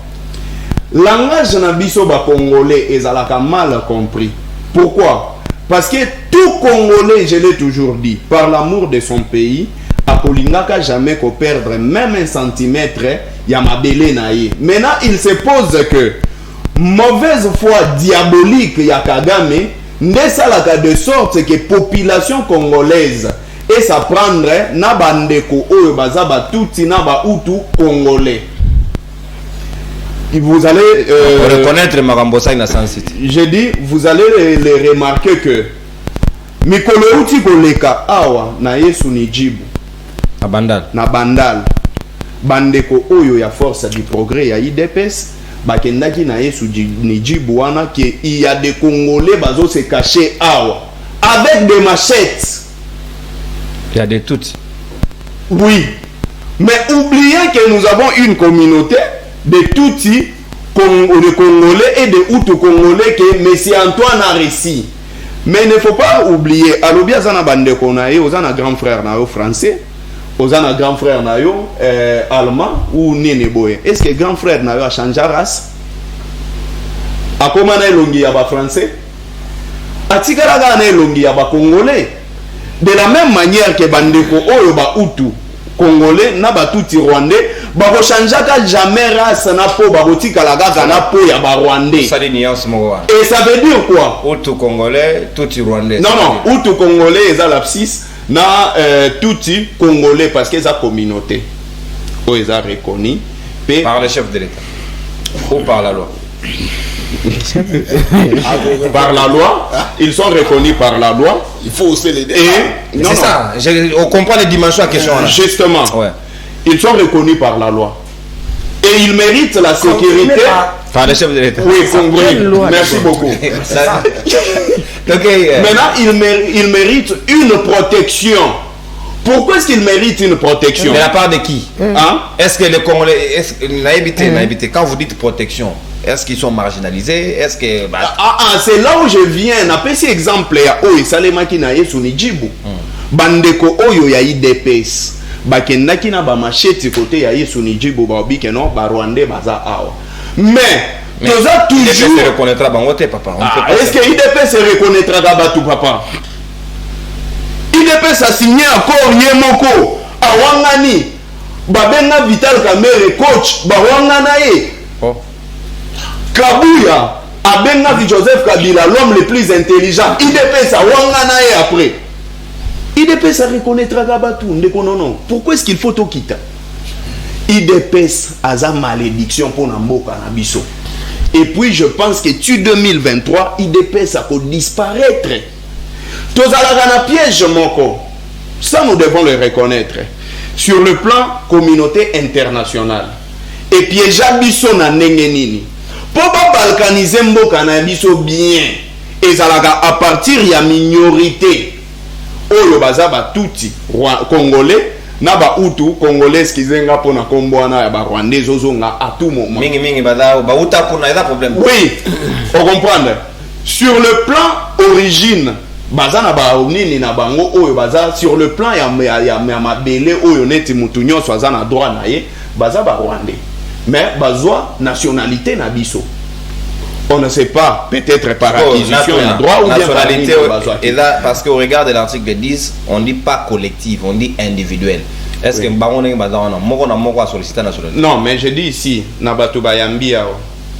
Langage nabiso ba congolais ezalaka mal compris. Pourquoi? Parce que tout Congolais, je l'ai toujours dit, par l'amour de son pays, Akolingaka jamais qu'au perdre même un centimètre Yamabele naïe. Maintenant, il se pose que mauvaise foi diabolique ya Kagame ne salaka de sorte que population congolaise et ça prendre na bandeko oyo baza Batuti na ba Hutu congolais. Vous allez reconnaître Marambosa Innocent. J'ai dit, vous allez les remarquer que Mikolo Uti Koleka Awa na Yesu Nijibu na Bandal bandeko oyo ya force du progrès ya IDPS bakendaki na Yesu Nijibu wana que il y a des Congolais bazo se cacher Awa avec des machettes. Il y a des toutes. Oui, mais oubliez que nous avons une communauté de Tutsi, de Congolais et de Hutu Congolais que M. Antoine a réussi. Mais il ne faut pas oublier, Alobia Zana Bandeko Naye, Ozana grand frère Nayo français, Ozana grand frère Nayo allemand ou Nene Boye. Est-ce que grand frère Nayo a changé la race? A comment Longi Yaba français? A Tigaraga Longi Yaba Congolais. De la même manière que Bandeko Oyoba Hutu Congolais na Batuti Rwandais bako changeaka jamais race na po baboti kalagaka na po ya ba Rwandais. Ça des nuances moi. Et ça veut dire quoi? Hutu Congolais, Tutsi Rwandais. Non, Hutu Congolais eza l'abscisse na Tutsi Congolais parce que eza communauté. O eza reconnu par le chef de l'État ou par la loi. Par la loi, ils sont reconnus par la loi. Il faut aussi les aider. C'est ça, on comprend les dimensions à question là. Justement, ouais. Ils sont reconnus par la loi. Et ils méritent la sécurité. Par le chef de l'État. Oui, merci beaucoup. Maintenant, ils méritent une protection. Pourquoi est-ce qu'ils méritent une protection? De la part de qui? Hein? Est-ce que les Congolais, naïveté, quand vous dites protection, est-ce qu'ils sont marginalisés? Est-ce que c'est là où je viens. N'appelle si exemple ya oyo salemaki na Yesu Nijibu. Bandeko oyo ya IDPS. Bakendaki na ba machete côté ya Yesu Nijibu ba obike non ba Rwandais baza awa. Mais toza toujours IDPS se reconnaîtra bangote papa. Est-ce que IDPS se reconnaîtra batu papa? IDPS a signé accord Yemoko awangani babenga Vital Kamerhe coach ba wangana ye. Kabuya abenga Joseph Kabila l'homme le plus intelligent. IDPS a wangana ye après. IDPS a reconnaîtra Gabatu ndeko non. Pourquoi est-ce qu'il faut tout quitter? IDPS a za malédiction pour na mboka na biso. Et puis je pense que tu 2023 IDPS a disparaître. Tozalaka na piège moko. Ça nous devons le reconnaître. Sur le plan communauté internationale. Et piège biso na ndenge nini. Pour pas balkaniser mboka na biso bien. Ezalaka à partir ya minorité. Oyo baza Batuti Congolais na ba Hutu Congolais kizenga pona kombwana ya ba Rwandais zozonga à tout moment. Mingi baza ba Hutu kuna eza problème. Oui, on comprend. Sur le plan origine baza na ba nini na bango oyo baza sur le plan ya mabele oyo neti mutu nyonso aza na droit na ye baza ba Rwandais. Mais bazwa nationalité na biso. On ne sait pas, peut-être par acquisition de droit ou bien nationalité. Et là, parce qu'au regard de l'article 10, on ne dit pas collectif, on dit individuel. Est-ce que non, mais je dis ici, Nabatou Bayambi,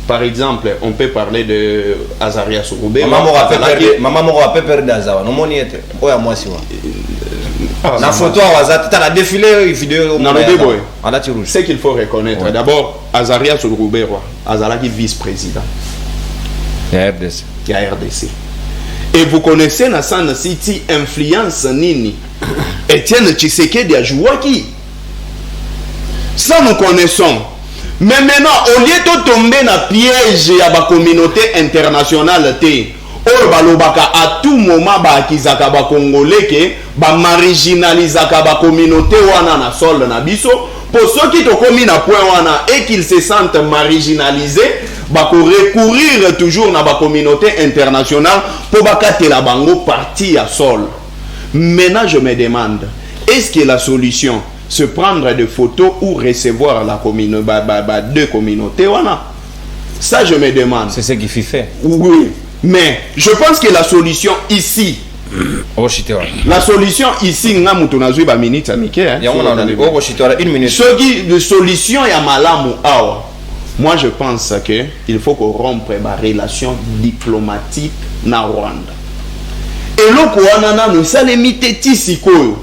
par exemple, on peut parler de Azaria Souroubé. Maman m'a rappelé peur d'Azawa. Non, mon était. Oh, à moi, si. La photo, tu as défilé vidéo. Ce qu'il faut reconnaître, d'abord, Azaria Souroubé, Azara qui vice-président. RDC. RDC. Et vous connaissez Nassan City influence Nini. Etienne Tshisekedi a joué qui? Ça nous connaissons. Mais maintenant, au lieu de tomber dans le piège de la communauté internationale, au oyo balobaka à tout moment baakizaka bacongolais ke bamarginalizaka bacommunauté wana na sol na biso po soki tokomi na point wana et qu'ils se sentent marginalisés recourir toujours na bacommunauté internationale po bakatela bango parti à sol. Maintenant je me demande, est-ce que la solution se prendre des photos ou recevoir la communauté deux communautés wana? Ça je me demande. C'est ce qui fait fait. Oui, mais je pense que la solution ici, la solution ici, nga mutu nazui ba minute amike hein. Une minute. Ce qui de solution ya malamu awa. Moi je pense que il faut qu'on rompe ma relation diplomatique na Rwanda. Et loko wana nous ça limite tisikoyo.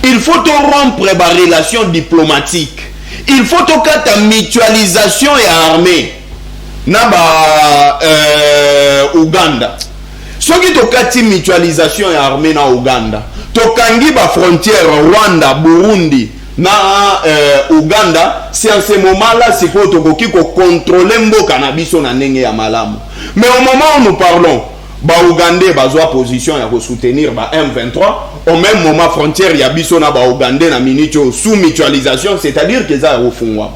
Il faut rompre ma relation diplomatique. Il faut ta mutualisation et armée. Naba Uganda. Ce qui tokati mutualisation et armée na Uganda. Tokangi ba frontière Rwanda, Burundi na Uganda. C'est en ce moment-là c'est que tokoki ko contrôler mboka na biso na ndenge ya malamu. Mais au moment où nous parlons, ba Ougandais bazwa position ya ko soutenir ba M23. Au même moment frontière ya biso na ba Ougandais na minute sous mutualisation, c'est-à-dire que ça au fond.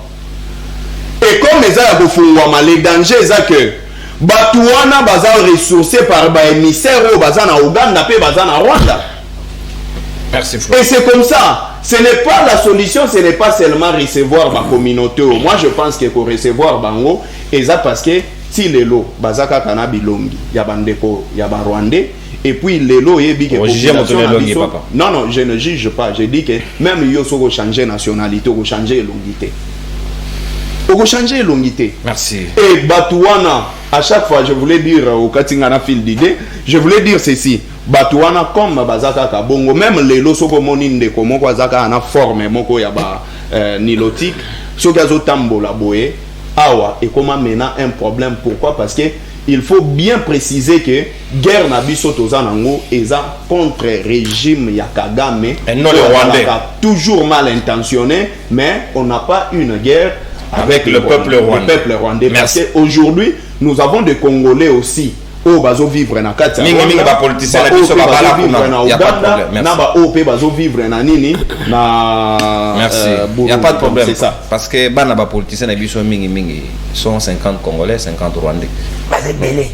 Et comme ça a refungwa, les dangers c'est que Batouana baza ressourcé par ba émissaire au baza na Ouganda pe baza na Rwanda. Merci Flo. Et c'est comme ça. Ce n'est pas la solution, ce n'est pas seulement recevoir ma communauté. Moi je pense que pour recevoir bango et ça parce que si les lots bazaka kana bilongi ya bandeko ya ba Rwandais et puis les lots yebi que non non, je ne juge pas, je dis que même yo so changer nationalité ou changer longité. Pour changer longité. Merci. Et Batouana, à chaque fois, je voulais dire au Katingana fil d'idée, je voulais dire ceci. Batouana comme Bazaka Kabongo, même les losoko moninde comme Bazaka en a forme moko yaba nilotique, sogazo tambo la boé, awa et comment maintenant un problème. Pourquoi? Parce que il faut bien préciser que guerre nabiso tozanango eza contre régime ya Kagame et non le Rwandais. Toujours mal intentionné, mais on n'a pas une guerre avec le peuple rwandais. Parce qu'aujourd'hui, nous avons des Congolais aussi. Au bazo vivre na kati ya mingi ba politicien na biso ba bala kuna. Y a pas de problème. Na ba OP bazo vivre na nini na merci. Y a pas de problème. C'est ça. Parce que bana ba politicien na biso mingi 150 Congolais, 50 Rwandais.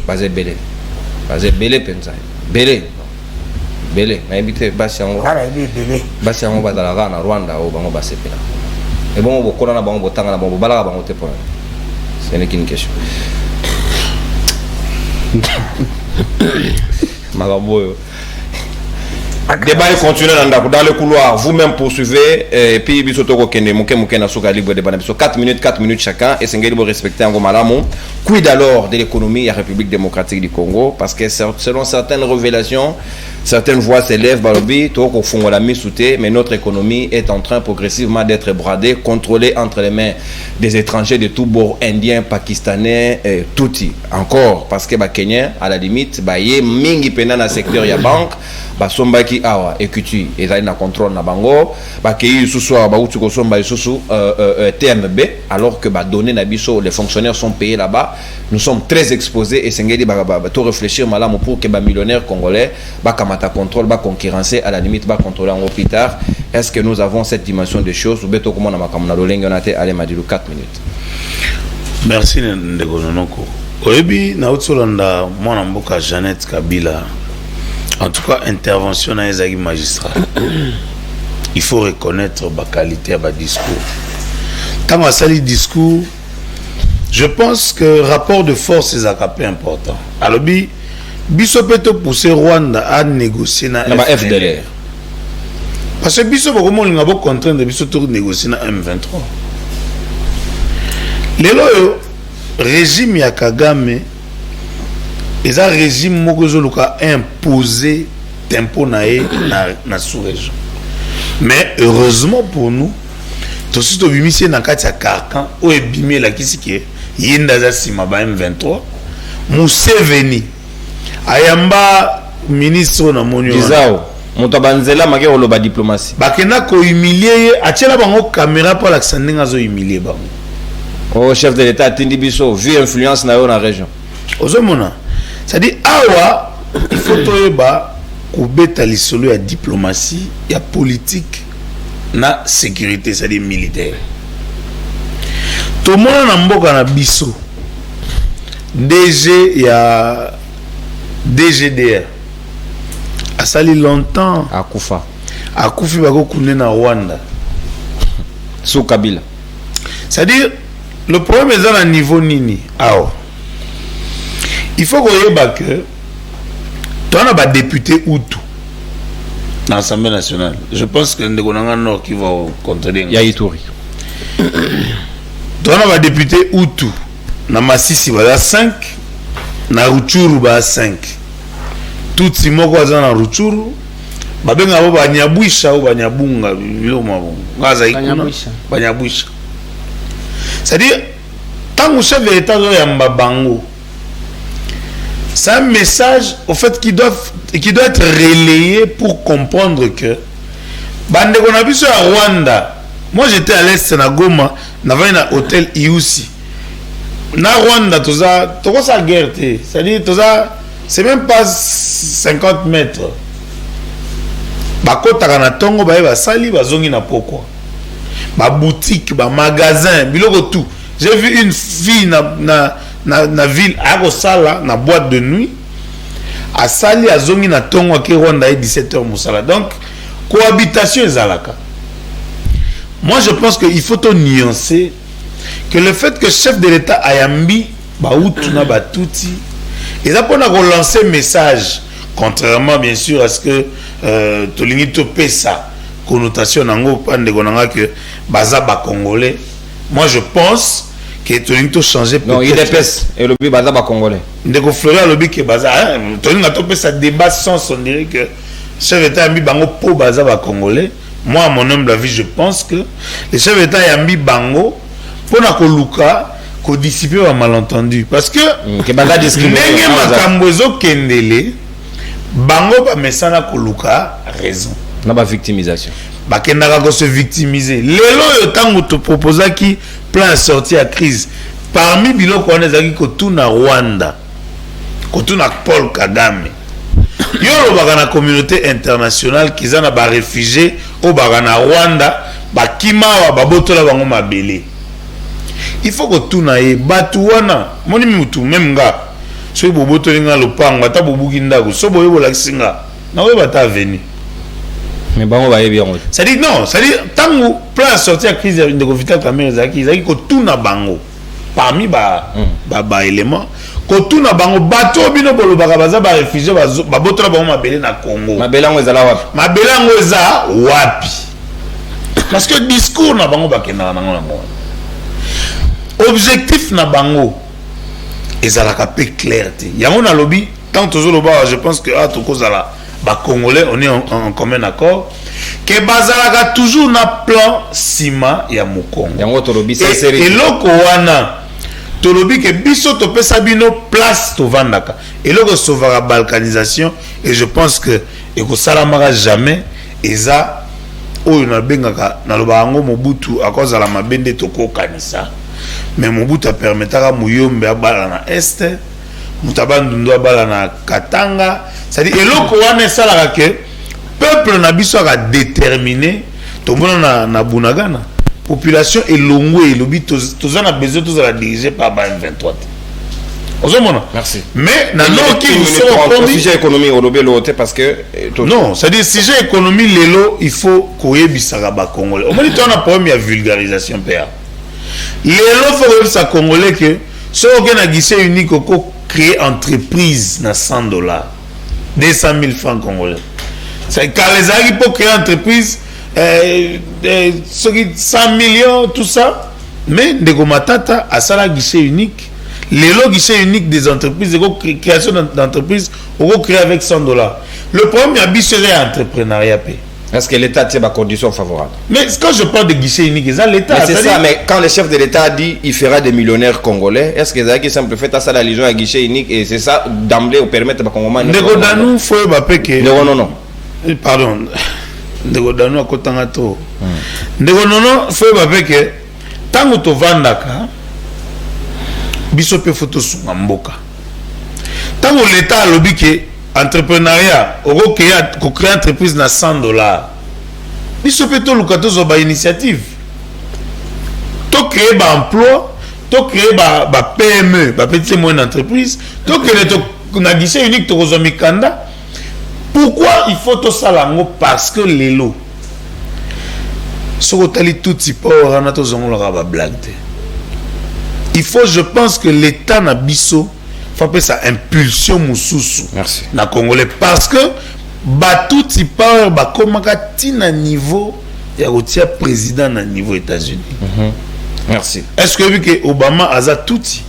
Basé belé penza. Belé. Na habité basi yango. Basi yango bazala na Rwanda au bango basepela. Et bon, on va bon botanga na bon bala ba ngote pour. Ce n'est qu'une question. Magaboyo. Débat continue dans le couloir. Vous-même poursuivez et puis bisotoko kende muke na soka libre de banabiso 4 minutes chacun et sengeli bo respecter en malamu. Quid alors de l'économie de la République démocratique du Congo parce que selon certaines révélations, certaines voix s'élèvent balobi to ko fongo la misouté mais notre économie est en train progressivement d'être bradée, contrôlée entre les mains des étrangers de tous bords, indiens, pakistanais, touti. Encore parce que ba Kenyans à la limite ba yé mingi pena na secteur ya banque basombaki awa ekuti ezali na contrôle na bango bakei susu ba utu ko somba susu TMB alors que ba donné na biso les fonctionnaires sont payés là-bas. Nous sommes très exposés et sengeli ba tout réfléchir malamu pour que ba millionnaires congolais ba kamata contrôle ba concurrencer à la limite ba contrôler en plus tard. Est-ce que nous avons cette dimension de choses ou beto comment na makamuna lolengi on a été allé madilu 4 minutes. Merci ndeko nonoko. Oyebi na utsolanda mwana mboka Jeannette Kabila. En tout cas, intervention dans les magistrats. Il faut reconnaître la qualité de discours. Quand on sali discours, je pense que le rapport de force est important. Alors, Biso peut pousser Rwanda à négocier dans FDLR. Parce que Biso peut contraindre de Biso de négocier dans M23. Le régime ya Kagame et ça régime Mogozoluka imposé tempo na sous-région. Mais heureusement pour nous, tout ce qui est dans le carcan, où est bimé la kisike, Yendaza Simaba M23, Mousseveni, Ayamba ministre na Monio. Dizao, Montabanzela magé oloba diplomatie. Bakena ko humilier, atiela bango caméra pour l'accending azo humilier bango. Oh chef de l'État Tindi Biso, vu influence na yo na région. Ozomona. c'est-à-dire awa il faut toyeba kobeta lisolo ya diplomatie ya politique na sécurité, c'est-à-dire militaire. Tomona na mboka na biso DG ya DGDR asali longtemps akufi bako kune na Rwanda sous Kabila. C'est-à-dire le problème est dans le niveau nini. Alors, il faut qu'on y ait que tu as un député Hutu dans l'Assemblée nationale. Je pense que nous avons un Nord qui va contredire. Il y a Ituri. Tu as un député Hutu dans Massissi, il y a 5. Dans Rutshuru, il y a 5. Tout si moi, je suis dans Rutshuru. Babenga bo banyabwisha ou banyabunga biloma bon ngaza ikuna banyabwisha. C'est-à-dire tant que chef de l'État doit bango, c'est un message au fait qui doit être relayé pour comprendre que bande qu'on a vu sur Rwanda. Moi j'étais à l'est na Goma, n'avait un hôtel Iusi. Na Rwanda tout ça guerre, c'est-à-dire tout ça c'est même pas 50 mètres. Bakota na tongo ba basali bazongi na pokwa. Ba boutique, ba magasin, biloko tout. J'ai vu une fille na ville à sala na boîte de nuit. A sali azongi na tongo ke Rwanda 17h musala. Donc cohabitation ezalaka. Moi je pense qu'il faut nuancer que le fait que chef de l'État ayambi ba utu na batuti et ça pour relancer message. Contrairement bien sûr à ce que Tolingi topé ça connotation nango pande konanga que baza ba congolais. Moi je pense que Tolingi to changer non il dépêche et le but baza ba congolais ndeko Fleury le but que baza Tolingi topé ça débat sans on dirait que chef d'état ambi bango po baza ba congolais. Moi à mon humble avis je pense que les chefs d'état yambi bango pona ko luka ko dissiper un malentendu parce que baza discriminé makambo zo kendele bango ba mesana koluka raison na ba victimisation bakendaka ko se victimiser lelo yo tango to proposa ki plan sortie à crise parmi biloko wana ezaki kotuna Rwanda kotuna Paul Kagame yo lobaka na communauté internationale kiza na ba réfugiés o baka na Rwanda bakima wa babotola bango mabele il faut kotuna ye batu wana moni mutu même nga so boboto linga lopango ata bobuki ndako so boye bolakisinga na we bata venu mais bango ba yebi yango ça dit non ça dit tango plan sorti à crise de Vital Kamerhe zaki ko tuna bango parmi ba élément ko tuna bango bato bino bolobaka baza ba réfugié ba botola bango mabele na Congo mabele yango ezala wapi mabele yango eza wapi parce que discours na bango bakenda na ngo objectif na bango ezalaka peu clair te yango na lobby tant toujours loba je pense que to kozala ba congolais on est en commun accord que bazalaka toujours na plan sima ya mokongo yango to lobby c'est sérieux et loko wana to lobby que biso to pesa bino place to vandaka et loko sauvera balkanisation et je pense que et ko salamaka jamais eza oyo na bengaka na loba ngo Mobutu akozala mabende to ko kanisa. Mais Mobutu a permettra Muyombe abala na este Mutabandu abala na Katanga, c'est-à-dire eloko wana sala que peuple na biso a déterminé tomona na Bunagana population elongwe lobi tozana besoin tozala dirigé par ba M23. Merci. Mais na non qui vous sont sujet économie au lobby l'autre parce que non, c'est-à-dire sujet économie lelo il faut koyebisaka ba congolais. Au moins tu as un problème de vulgarisation père. Les lois ça congolais que si on a guichet unique pour créer entreprise na $100 200 000 francs congolais c'est quand les gens pour créer entreprise 100 millions tout ça mais ndeko matata à ça la guichet unique les lois guichet unique des entreprises de création d'entreprise on va créer avec $100 le problème il y a biserait entrepreneuriat paix. Est-ce que l'État tient ma condition favorable? Mais quand je parle de guichet unique, c'est l'État. C'est ça, mais quand le chef de l'État a dit il fera des millionnaires congolais, est-ce que c'est simple fait à ça la légion à guichet unique et c'est ça d'emblée au permettre de Congolais? Negodanu faut que non. Pardon. Negodanu à Kotangato. Negodanu faut que tant que tu vandaka biso pe photo sur mboka. Tant que l'État a lobby que entrepreneuriat, on crée entreprise na $100. Il se peut tout le cas sur initiative. To créer ba emploi, to créer ba PME, ba petite et moyenne entreprise, to créer na guichet unique to mikanda. Pourquoi il faut tout ça là? Parce que les lots. Sur tout type il faut, je pense que l'État n'a biso faut appeler ça impulsion mususu. Merci. Na Congolais parce que tout type ba komaka tina niveau ya routier président na niveau États-Unis. Merci. Est-ce que vu que Obama a touti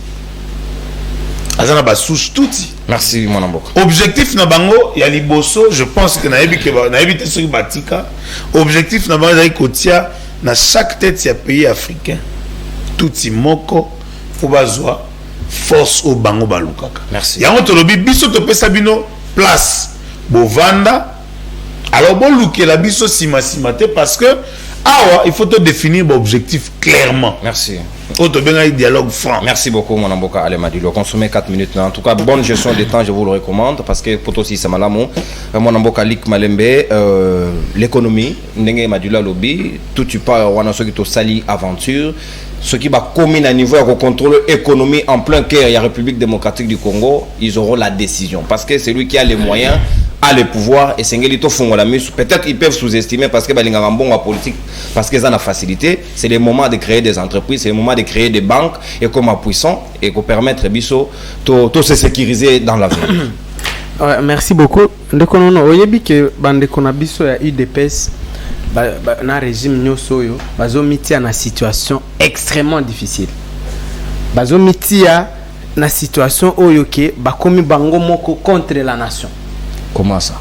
azana ba souche touti. Merci mon amboka. Objectif na bango ya liboso, je pense que na éviter ce batika. Objectif na bango ezali kotia na chaque tête ya pays africain. Touti moko faut bazwa force au bango balukaka. Merci. Yango tolobi biso to pesa bino place bovanda. Alors bon luke la biso simate parce que il faut te définir l'objectif clairement. Merci. Un dialogue franc. Merci beaucoup, mon amboka Alemadilo. Consommer 4 minutes. En tout cas, bonne gestion des temps, je vous le recommande. Parce que pour toi aussi, c'est malamo. Mon amboka Lik Malembe, l'économie, Nenge Madula Lobby, tout tu parles, on a ceux qui t'ont sali aventure. Ceux qui va commun à niveau à contrôler l'économie en plein cœur, il y a République démocratique du Congo, ils auront la décision. Parce que c'est lui qui a les moyens, a le pouvoir, et c'est peut-être ils peuvent sous-estimer parce que les bon en politique, parce qu'ils ont la facilité. C'est le moment de créer des entreprises, c'est le moment de créer des banques, et comme puissant, et qu'on permettre biso de se sécuriser dans l'avenir. Merci beaucoup. Donc on a vu que bande konabiso ya UDPS na régime nyosoyo bazo mitia na situation extrêmement difficile. Bazo mitia na situation oyo ke bakomi bango moko contre la nation. Comment ça?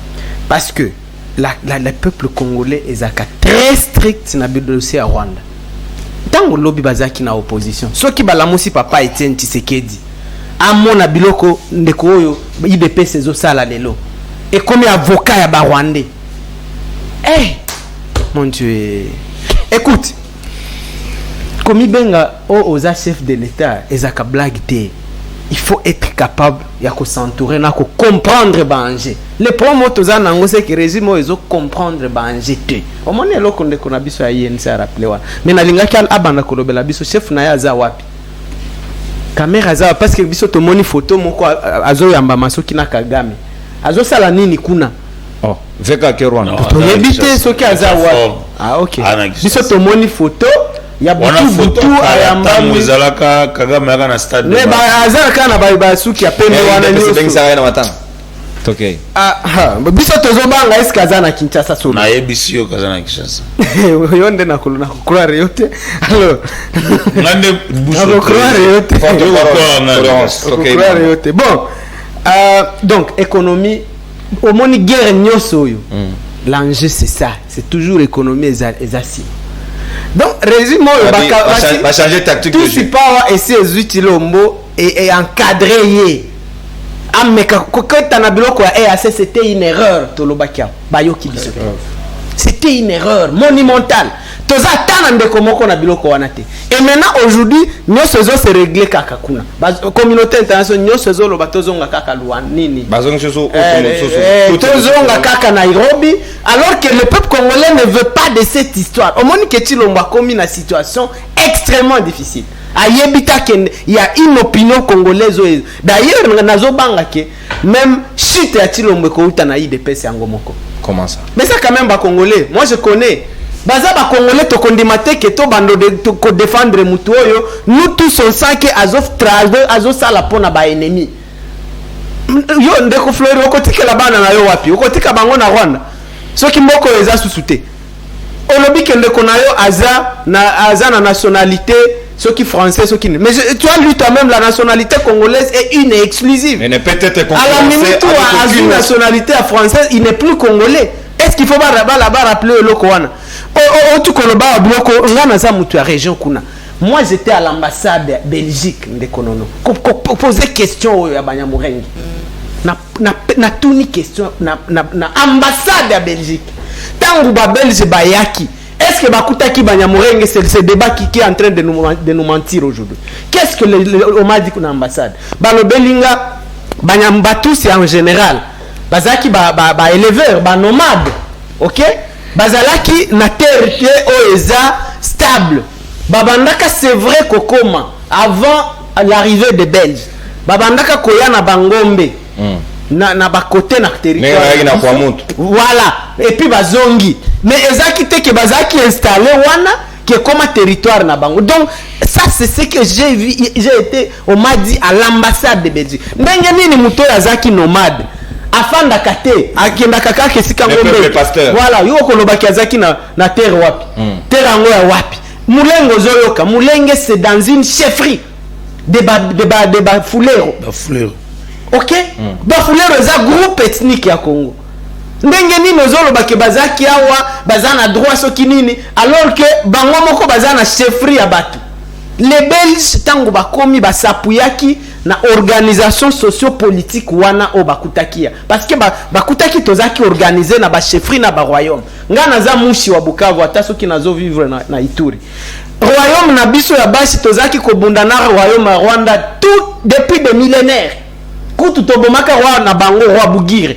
Parce que le peuple congolais est très strict na dossier à Rwanda. Tant que lobby bazaki na opposition, ceux qui balamusi papa Etienne Tshisekedi, à mon abiloko ndeko oyo IDP sezo sala lelo. Et comme avocat ya ba Rwandais. Eh, mon Dieu. Écoute, comme benga aux chefs de l'État, ezaka blague té. Il faut être capable de s'entourer, de comprendre le danger. Les promoteurs, c'est que le régime ils comprendre le danger. Au moins, il y a des gens qui ont été rappelés. Mais il y a des gens chef na ya wapi. Caméra za parce que biso to moni photo moko azo yamba masoki na Kagame. Azo sala nini kuna? Oh, veka ke Rwanda. To yebite soki aza wapi. Ah OK. Biso to moni photo ya butu ayamba muzalaka Kagame aka na stade. Mais ba azalaka na ba suki ya pembe wana ni bengisaka na matanga. OK. Biso tozo banga eska za na Kinshasa solo. Na yebisi yo kaza na Kinshasa. Yonde na kulare yote. Alors ngande buso. Kulare yote. Bon. Donc économie au moni guerre nyoso yo. L'enjeu c'est ça, c'est toujours économie exasi. Donc résumé va changer tactique tout si pas essayer d'utiliser l'ombo et encadrer ameka kokota na biloko ya EAC c'était une erreur tolobakia bayoki biso. C'était une erreur monumentale. Toza tana ndeko moko na biloko wana te. Et maintenant aujourd'hui nyoso zo se régler kaka kuna. Communauté internationale nyoso zo loba tozonga kaka luan nini. Bazonga soso tozonga kaka Nairobi alors que le peuple congolais ne veut pas de cette histoire. Au moins que Chilomba commis na situation extrêmement difficile. Ayebita il y a une opinion congolaise. D'ailleurs nazo banga ke même chute ya Chilomba ko uta na IDPS yango moko. Comment ça? Mais ça quand même ba congolais. Moi je connais baza ba congolais to kondimate ke to bando de ko défendre mutu oyo nous tous on sait que azo sala pona ba ennemi yo ndeko fleur okotika la bana na yo wapi okotika bango na Rwanda soki mboko eza susute olobi ke ndeko na yo aza na nationalité ceux français ceux qui mais tu as lu toi-même la nationalité congolaise est une et exclusive. Mais ne peut être à la limite toi à une nationalité française il n'est plus congolais. Est-ce qu'il faut là-bas rappeler le Kowana tout koloba bloko ngana za mutu ya région kuna. Moi j'étais à l'ambassade Belgique de Konono poser question ya Banyamurengi na tuni question na ambassade ya Belgique tangu ba Belge bayaki. Est-ce que Bakutaki Banyamurenge c'est ce débat qui est en train de nous mentir aujourd'hui? Qu'est-ce que on m'a dit qu'on a ambassade? Balo Belinga banyamba tous en général bazalaki ba éleveur ba nomade, OK, bazalaki na terre o eza stable, babandaka c'est vrai kokoma avant l'arrivée des Belges, babandaka koya na bangombe na ba côté na territoire voilà, et puis bazongi, mais ezaki te que bazaki installé wana qui est comme un territoire na bango. Donc ça c'est ce que j'ai vu, été, on m'a dit à l'ambassade de Belgique. Ndenge nini muto yazaki nomade afanda kate akenda kaka kesika ngombe, voilà, yo kolobaki azaki na terre wapi, terre ngo ya wapi, mulengo zoyoka, mulenge c'est dans une chefferie de ba fulero, OK, ba fulero eza groupe ethnique ya Congo. Ndenge nini ozoloba ke bazaki awa bazana droit soki nini alors que bango moko bazana chefferie ya bato. Les Belges tango bakomi basapuyaki na organisation socio-politique wana o bakutakia parce que bakutaki tozaki organiser na ba chefferie na ba royaume. Nga naza mushi wa Bukavu ata soki nazo vivre na Ituri. Royaume na biso ya basi tozaki kobunda na royaume ya Rwanda tout depuis des millénaires. Kutu tobomaka roi na bango roi Bugire.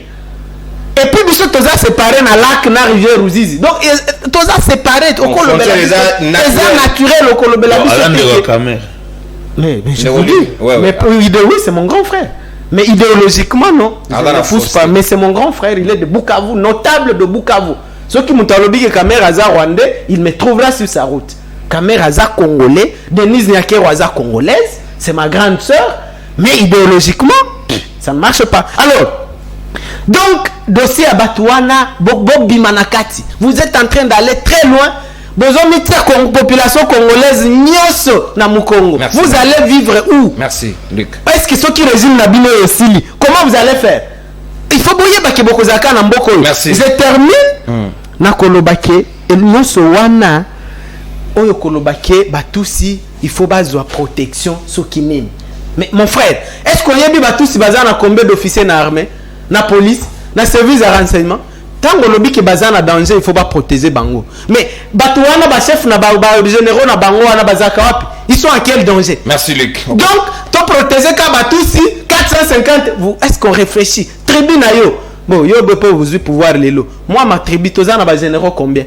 Et puis biso toza séparé na lac na rivière Ruzizi. Donc toza séparé au kolobela naturel au kolobela mais je vous dis, mais oui, c'est mon grand frère. Mais idéologiquement non, je ne pousse pas, mais c'est mon grand frère, il est de Bukavu, notable de Bukavu. Ceux qui m'ont dit que Kamer Aza rwandais, il me trouvera sur sa route. Kamer Aza congolais, Denise Nyakero Aza congolaise, c'est ma grande sœur, mais idéologiquement ça ne marche pas. Alors donc, dossier à Batouana, Bob Bimanakati, vous êtes en train d'aller très loin. Population congolaise, Nyoso na Mukongo. Vous allez vivre où? Merci, Luc. Est-ce que ceux qui résident na Bino aussi, comment vous allez faire? Il faut bouiller Bakebo Zaka na Mboko. Merci. Je termine. Na Kolobake, et Nyoso Wana, Oyo Kolobake, Batousi, il faut bazwa protection, Sokinine. Mais mon frère, est-ce qu'on y a dit Batousi bazana combien d'officiers na armée? Na police, na service de renseignement, tant que lobby qui bazana danger, il faut pas protéger bango. Mais batouana ba chef na ba généraux na bango na bazaka wapi, ils sont à quel danger? Merci Luc. Donc, to protéger ka batousi 450, vous est-ce qu'on réfléchit? Tribu na yo. Bon, yo be vous pouvoir lelo. Moi ma tribu tozana ba généraux combien?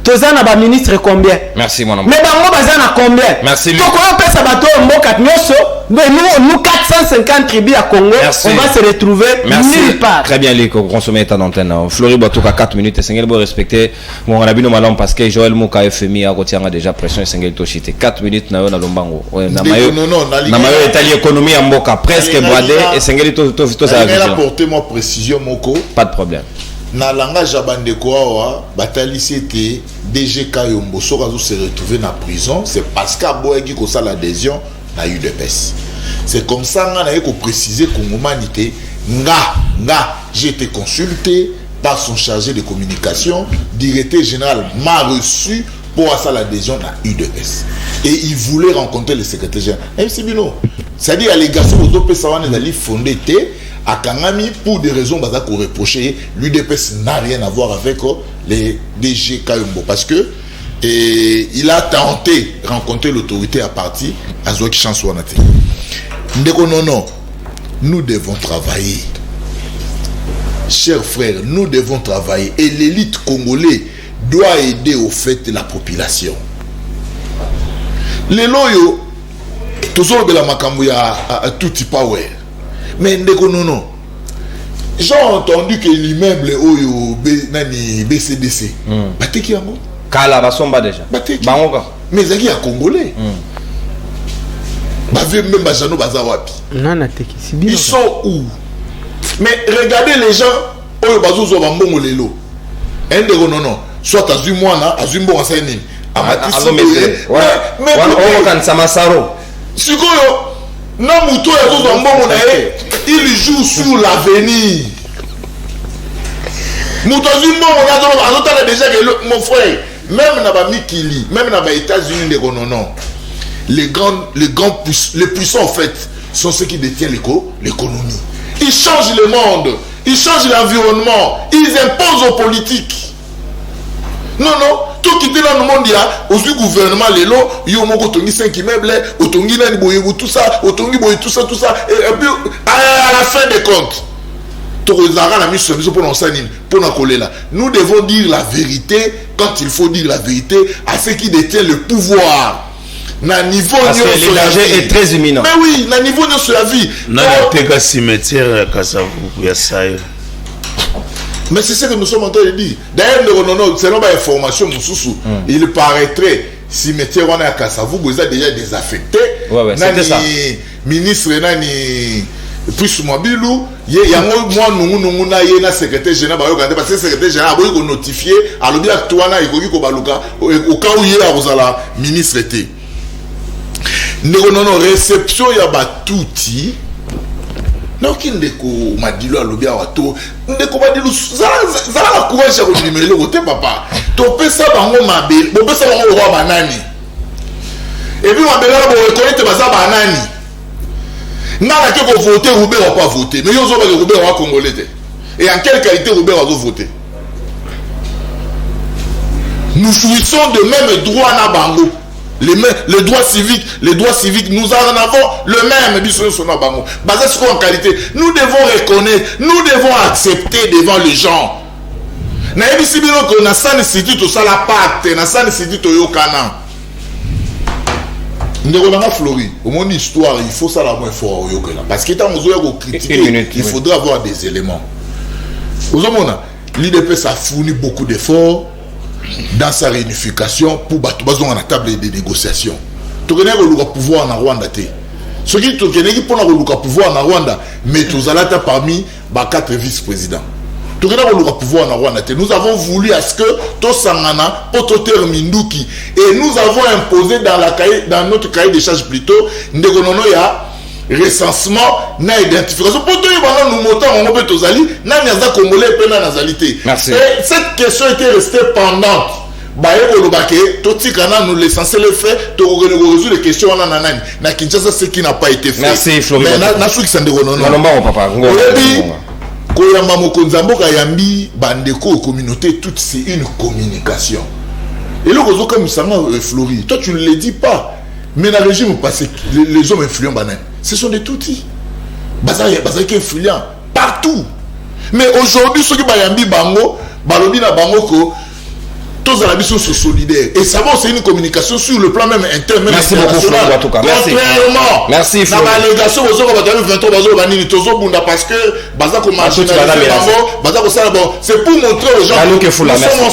Tozana ba ministre combien? Merci mon ami. Mais bango bazana combien? Merci Luc. Donc on peut ça bateau mboka nyoso. Mais nous 450 tribus à Congo, merci. On va se retrouver nulle part. Très bien, les consommer état d'antenne. Flori Batoka 4 minutes. Sengel doit respecter mon rabino malam parce que Joël Mouka FMI a retiré déjà pression et Sengel Toshite. 4 minutes na lombango. Na mayo état économie en Mboka presque bradé et Sengel to ça. Apportez-moi précision moko. Pas de problème. Na langage abande quoi batali c'était DG Kayombo sokazo se retrouver na prison, c'est parce qu'aboyaki ko ça l'adhésion na UDPS. C'est comme ça qu'on a précisé qu'on humanité j'ai été consulté par son chargé de communication, directeur général m'a reçu pour à ça l'adhésion à UDPS. Et il voulait rencontrer le secrétaire général. C'est-à-dire allégation aux autres personnes d'aller fonder à Kangami pour des raisons qu'on reprochait. L'UDPS n'a rien à voir avec les DG Kayombo parce que et il a tenté de rencontrer l'autorité à partir à Zoaki Chansouanate. Non, nous devons travailler. Chers frères, nous devons travailler. Et l'élite congolaise doit aider au fait de la population. Les loyaux, toujours de la Makambouya à tout power. Mais non. J'ai entendu que l'immeuble Oyo BCDC. Bateki yango. Kala basomba déjà. Bangoka. Mais zaki ya congolais. Même Bajano Bazawapi. Ils sont où? Mais regardez les gens Oyo bazozo bambongo lelo. Non. Soit azumwana, azumbo aseni. Amatisi. Mais on Samasaro. Sikoyo na muto yazo bambongo na ye, il joue sur l'avenir. Muto azumbo on a déjà que mon frère, même dans les Mikili, même dans les États-Unis, les puissants en fait sont ceux qui détiennent l'économie. Ils changent le monde, ils changent l'environnement, ils imposent aux politiques. Non, tout quitter dans le monde, il y a aussi gouvernement, les lots, il y a au 5 immeubles, autongi nani boye tout ça, autongi boye tout ça, et puis à la fin des comptes, nous devons dire la vérité quand il faut dire la vérité à ceux qui détiennent le pouvoir. Parce que le danger est très imminent. Mais oui, na niveau de la vie. Dans cimetière, mais c'est ce que nous sommes en train de dire. D'ailleurs, selon l'information, il paraîtrait cimetière on est à Kassavou, vous avez déjà désaffecté. C'était ça. Ministre nani puis Mobilou, il y a moi na secrétaire général parce que secrétaire général a notifié à l'objet actuel au cas où il y a la ministre était. Non, réception il y a batouti. Non, qui ndeko madilo alobi awato ndeko madilo za la courage ya numéro côté papa to pesa bango mabel bo pesa bango roi banani et puis mabel la bo reconnaître baza banani ngana ke ko voter Robert va pas voter mais yo zo ba Robert va congolais et en quelle qualité Robert va voter. Nous jouissons de même droit na bango. Les droits civiques, nous en avons le même. En qualité. Nous devons reconnaître, nous devons accepter devant les gens. Parce que il faudra avoir des éléments. L'IDPS a fourni beaucoup d'efforts dans sa réunification pour battre la table de négociation. Tu connais le pouvoir en Rwanda. Ce qui est pour le pouvoir en Rwanda, mais tu as parmi les 4 vice-présidents. Tu connais le pouvoir en Rwanda. Nous avons voulu à ce que tout Sangana, Pototer Minduki, et nous avons imposé dans notre cahier des charges plutôt, recensement na identification pour tout nous montons on peut tous aller na nyaza congolais pe na nazalité. Merci. Et cette question était restée pendante baye kolobake totikana nous l'essentiel est fait to résoudre les questions na Kinshasa ce qui n'a pas été fait. Merci Flori. Mais na souki sande non papa koyamba mokonza mboka yambi bandeko communauté toute c'est une communication et le réseau comme ça Flori toi tu ne le dis pas mais dans le régime passé les hommes influents banane ce sont des toutis. Bazaki est influent partout. Mais aujourd'hui, ceux qui bayambi bango, balobi na bango ko, tous les habits sont solidaires. Et ça va, c'est une communication sur le plan même interne. Merci beaucoup, Flori, en tout cas. Contrairement. Merci, Flori. Dans la légation, vous avez 23 parce que Bazako marginalisé bango, Bazako ça bon. C'est pour montrer aux gens.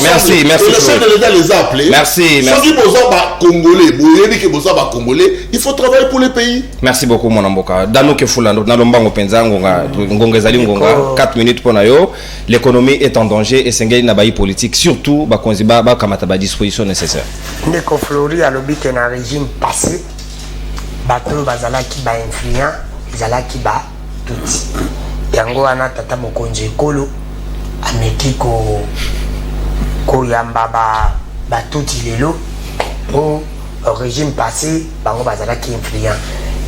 Merci. Et le chef de l'État les a appelés. Merci. Ceux qui sont Congolais, il faut travailler pour les pays. Merci beaucoup, mon amboka. Dano ke fulano, nalombango penza ngonga ezali ngonga 4 minutes pour nayo. L'économie est en danger et sengeli na bayi politique surtout ba konziba ba kamata ba disposition nécessaire. Ndeko Flori alobi ke na régime passé bato bazala ki ba influent, bazala ki ba tuti. Yango wana tata mokonzi ekolo ameki ko yamba ba tuti lelo au régime passé bango bazala ki influent.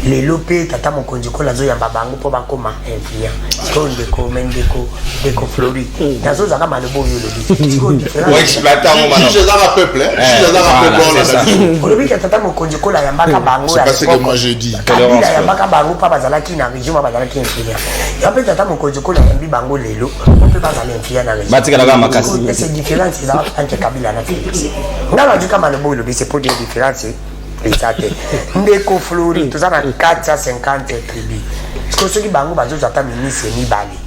Les lopé tata mokonzi ko lazo yamba bango po bakoma influent. Ko ndeko mendeko ndeko Flori. Nazo zaka malobo yo lobi. Ouais, exploitant mon Si je zara peuple, si je zara peuple on lobi tata mokonzi ko la yamba ka bango. C'est pas ce que moi j'ai dit. Kabila yamba ka bango pa bazala ki na régime bazala ki influent. Et après tata mokonzi ko la yambi bango lelo, on peut bazala influent na régime. Batika la makasi. C'est différent c'est là entre Kabila na Félix. Ngala du kama lobo lobi c'est pour dire différence. Ndeko Flori tous na 450 tribus parce que ceux qui bango bazo zata ministre ni bali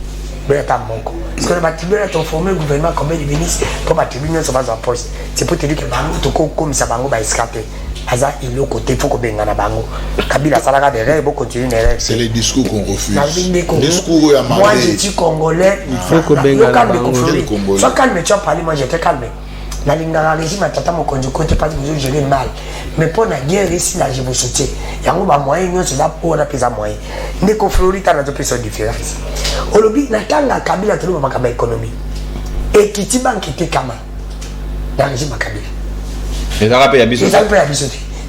beta moko parce que ba tibera to former gouvernement comme des ministres pour ba tribunal so bazo poste c'est pour te dire que bango to ko comme ça bango ba escaper aza ilo côté faut ko benga na bango Kabila salaka de rêve continuer c'est les discours qu'on refuse discours ya moi je dis congolais il faut ko benga na bango soit calme tu as parlé moi j'étais calme. La lingara régime à tata mokonzi côté pas de gérer mal mais pour la guerre ici là je vous soutiens yango ba moyen nyo cela pour na pesa moyen ndeko Flori ta na to pesa différence olobi na tanga Kabila tolo ba makaba économie et kiti banque te kama na régime Kabila les arabes ya biso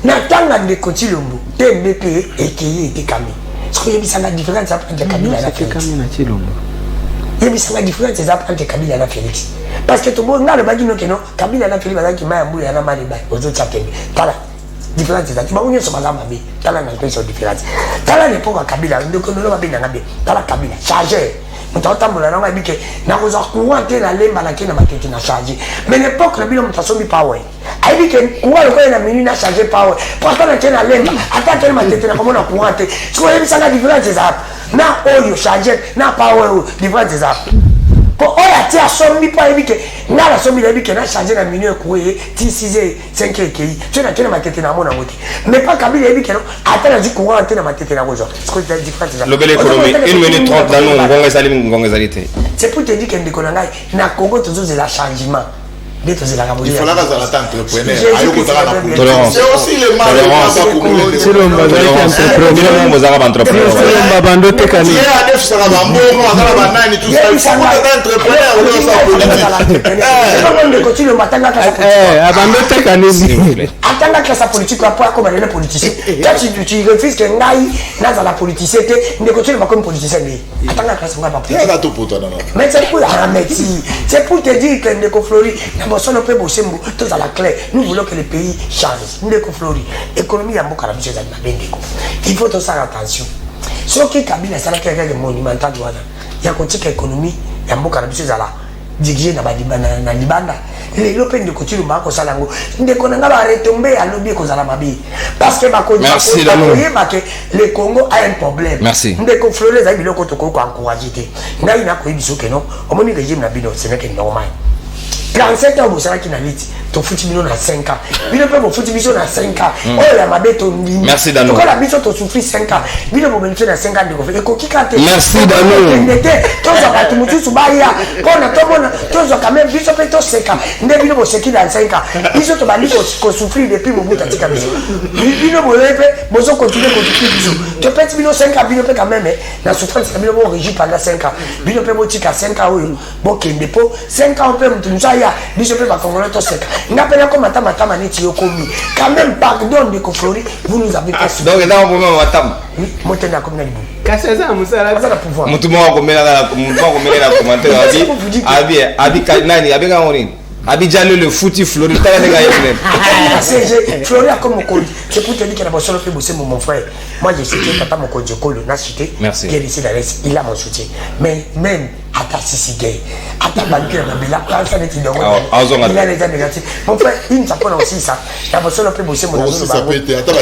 na tanga ndeko Chilombo TMP et qui était kami ce que y a la différence entre Kabila et Chilombo Il y a une différence entre Kabila et Félix. Parce que tout le monde a le bagage que non, Kabila et Félix, qui m'a embrouillé à la main aux autres chapelles. Tala, différence c'est ça. Tu vas où sont madame Mabé, Tala n'a pas de différence. Tala n'est pas Kabila, nous ne sommes pas bien Nabé. Tala Kabila, chargé. Nous avons dit que nous avons courant la lemba la qui n'a chargé. Mais l'époque, le bilan n'a pas power. Il dit que le courant le minute n'a chargé power. Pourtant, la lemba, attends que ma tête n'a pas courant. Ce qu'on a vu, c'est la différence c'est ça. Na oyo chargé, na power, différence c'est ça. Pour oya tia sommi pas dit que na la sommi dit que na chargé la minute courir 6 5 kg. Tu n'as que ma tête n'a pas monté. Mais pas Kabila dit que non, attends du courant na ma tête n'a pas. Ce qu'on a dit différence c'est ça. Le bel économie 1 minute 30 dans nous c'est pour te dire que na Congo toujours c'est la changement. Il faut la entrepreneur. C'est aussi le mal. C'est le tous à la clé. Nous voulons que le pays change. Nous devons fleurir. L'économie a beaucoup de choses à il faut tous faire attention. Ce qui est Kabila, c'est un monumental. Il y a une économie, il y a beaucoup de choses à la diriger dans la Libanda. Les Européens de continuer à faire ça. Nous devons retomber à l'objet qu'on a la mabie. Parce que le Congo a un problème. Merci. Nous devons fleurir les amis de Kotoko encourager. Nous avons dit que non, au moment où le régime n'a pas ce n'est que normal. 37 ans, vous savez qu'il y a 8. Tu fous 5 ans. Il ne peut pas foutre 5 ans. Oh, la mabé, ton limite. Merci, Dano. Quand la mission te souffre 5 ans, il ne peut pas 5 ans de conflit. Merci, Dano. Tu as tout le monde sous Bahia. Tu as quand même 5 ans. Il ne peut pas se quitter dans 5 ans. Il se trouve à souffrir depuis mon bout de tika. Il ne peut pas continuer à souffrir. Tu peux 5 ans, il ne peut quand même. La souffrance, il ne peut pas régir pendant 5 ans. Il ne peut pas tika 5 ans. Bon, qu'il ne peut pas 5 ans, on peut me dire. Je peux pas comprendre tout ça. N'appelez comme Matama Neti Yokomi. Quand même, pardon de Koflori, vous nous avez pas su. Donc, là, on peut même Matama. Oui, moi, je suis comme Nalibou. Kachaza, Moussa, ça pouvoir. Mon tout le monde a commenté. Abi Nani, Abi Gamorin. Abidjan le foutu Flori, tu as les gars. Flori a comme mon code. C'est pour te dire qu'il a besoin de faire bosser mon frère. Moi, j'ai cité papa mon code, je colle, on a cité. Merci. Il a mon soutien. Mais même à ta sisi gay, à ta banque, il a les amis négatifs. Mon frère, il ne s'appelle aussi ça. Il a besoin de faire bosser mon ça peut être. Attends,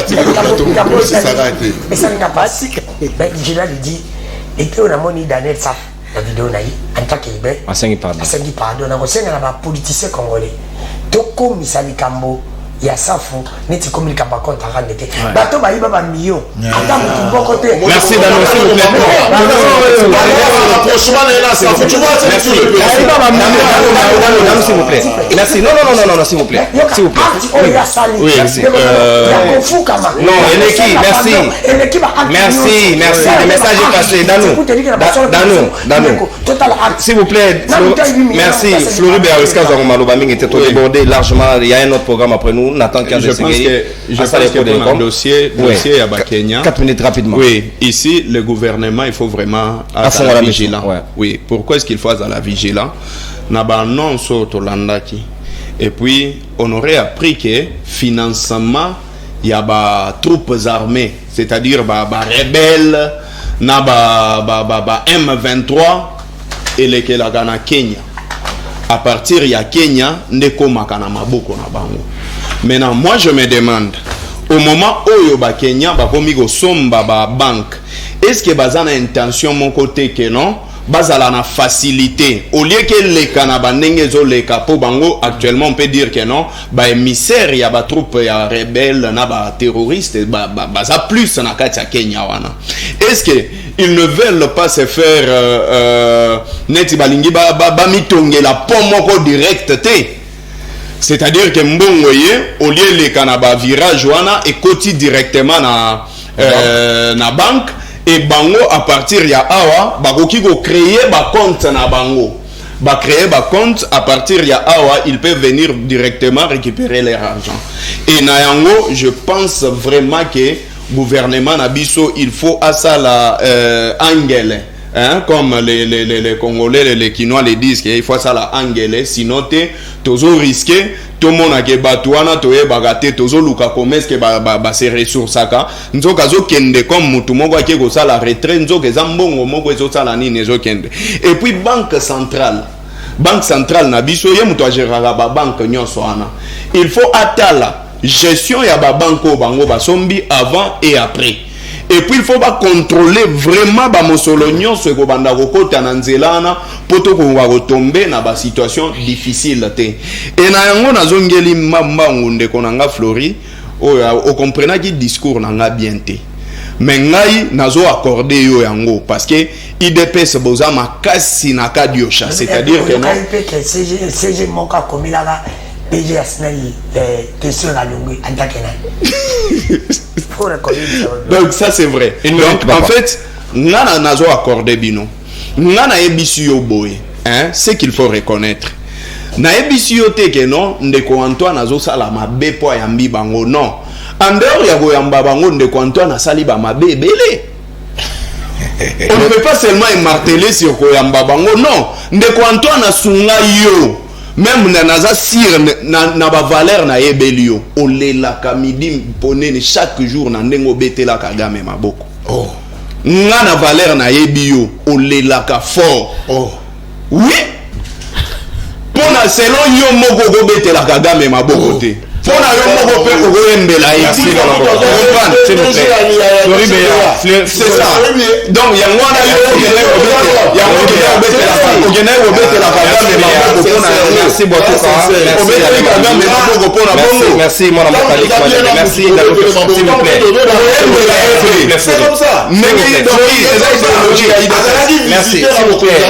ça s'arrête. Mais ça n'a pas si. Mais je l'ai dit. Et puis on a mon Daniel ça. La vidéo naïe en tant qu'Ibé à 5 pardon on a reçu un politicien congolais toko misali kambo ya safu neti communique pas contre arrêté bato ba iba ba million attends tout bon côté merci d'annoncer le franchement là ça tu vois c'est tout le pays s'il vous plaît merci non s'il vous plaît oui merci non merci le message est passé Dano s'il vous plaît merci Flori Béarisca Zangomaloba Ming était tout débordé largement il y a un autre programme après nous. Je pense que un dossier à Bakenya. 4 minutes rapidement. Oui, ici, le gouvernement, il faut vraiment être vigilant. Ouais. Oui, pourquoi est-ce qu'il faut être la vigilant? Et puis, on aurait appris que financement, il y a des troupes armées, c'est-à-dire rebelles, M23 et les Kelagana Kenya. À partir de Kenya, Ndeko Makana Maboko na bango. Maintenant, moi je me demande, au moment où Yoba Kenya, Bakomigo Somba banque, est-ce que Bazana intention mon côté que non? Bazala na facilité. Au lieu que les Kanabanengezo les capo bango, actuellement on peut dire que non, émissaire, il y a des troupes rebelles, terroristes, baza plus na katia Kenya wana. Est-ce que ils ne veulent pas se faire neti balingi mitonge la pomme direct té? C'est-à-dire que mbongoye au lieu les kanaba virage wana et koti directement na banque et bango à partir ya awa bakoki ko créer ba compte na bango créer ba compte à partir ya awa ils peuvent venir directement récupérer leur argent et na yango je pense vraiment que gouvernement na biso il faut à ça la angele hein, comme les Congolais, les Quinois les disent qu'il faut ça la angele, sinon toujours risqué. Tout le monde a batouana, tout est bagaté, toujours luka commerce que ses ressources aka. Nous avons kende comme mutumogo qui est ça la retraite, nous avons zambongo mogo et ça la nini kende. Et puis banque centrale na biso ye muto agérera ba banque nyonso ana. Il faut atala gestion ya ba banque bango ba sombi avant et après. Et puis il faut pas contrôler vraiment ba mosolo nyonso ko banda kokota na nzelana poto ko va retomber na ba situation difficile te. Et na yango nazongeli mamba ngunde konanga Flori o comprena ki discours nanga bien te. Mais ngai nazo accorder yo yango parce que IDPS boza makasi na kadiosha, c'est-à-dire que non CG moka komilaka PG Arsenal question à longue antakena. Donc ça c'est vrai. Donc en fait, nana nazo accordé bino. Nana ebisio boy, hein, c'est qu'il faut reconnaître. Na ebisio te que non, ndeko Antoine nazo sala mabe po yambi bango non. En dehors ya goyamba bango ndeko Antoine asali ba mabe belé. On ne peut pas seulement marteler sur goyamba bango non. Ndeko Antoine asunga yo. Même naza sir na ba valeur na ebelio olela kamidi ponene chaque jour na ndengo betela Kagame maboko. Oh. Nga na valeur na ebio olela ka fort. Oh. Oui. Pona selon yo moko go betela Kagame maboko te. Pona yo moko pe ko embela ici dans la boîte. C'est ça. Donc il y a moi là merci mon ami merci s'il vous plaît. C'est comme ça. Merci s'il vous plaît.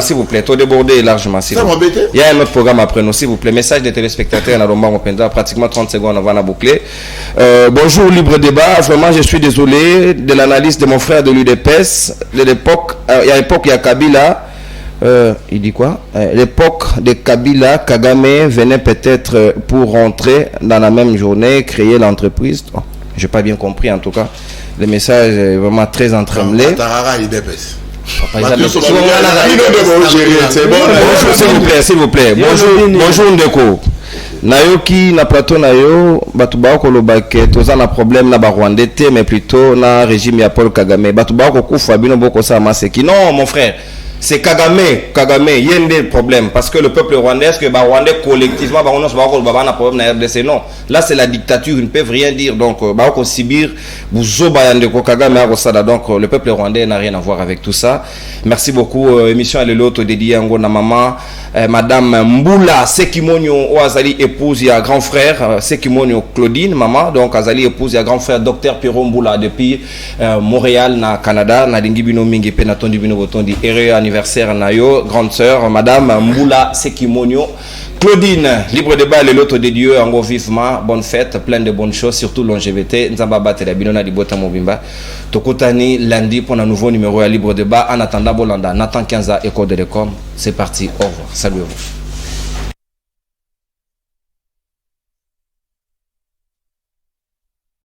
S'il vous plaît, tout débordé largement. Il y a un autre programme après nous, s'il vous plaît. Message des téléspectateurs, pratiquement 30 secondes, on va la boucler. Bonjour, libre débat. Vraiment, je suis désolé de l'analyse de mon frère de l'UDPS. De l'époque, il y a l'époque, il y a Kabila. Il dit quoi? L'époque de Kabila, Kagame venait peut-être pour rentrer dans la même journée, créer l'entreprise. Oh, je n'ai pas bien compris en tout cas. Le message est vraiment très entremêlé. S'il vous plaît. Bonjour Ndeko. Nayoki na plateau nayo batuba ko lobake toza na problème na ba Rwandais mais plutôt na régime ya Paul Kagame. Batuba ko kufa bino boko sa maseki. Non mon frère. C'est Kagame, il y a un problème parce que le peuple rwandais, est-ce que les Rwandais collectivement, on a un problème dans la RDC? Non, là c'est la dictature, ils ne peuvent rien dire. Donc, Sibir, donc le peuple rwandais n'a rien à voir avec tout ça. Merci beaucoup. Émission à l'autre dédiée à Ngona Maman, Madame Mboula Sekimonyo Azali épouse et grand frère Sekimonyo Claudine Maman. Donc Azali épouse et grand frère Docteur Pierrot Mboula depuis Montréal, na Canada. Na dingibino mingi pe na tondi bino botondi anniversaire nayo grande sœur Madame Mboula Sekimonyo Claudine. Libre débat le loto de Dieu en gros vivement, bonne fête, plein de bonnes choses, surtout longévité. Nzamba batela binona di bota mobimba. Tokutani lundi pour un nouveau numéro à Libre débat. En attendant Bolanda, Nathan 15 École de l'Écom. C'est parti, au revoir. Salut à vous.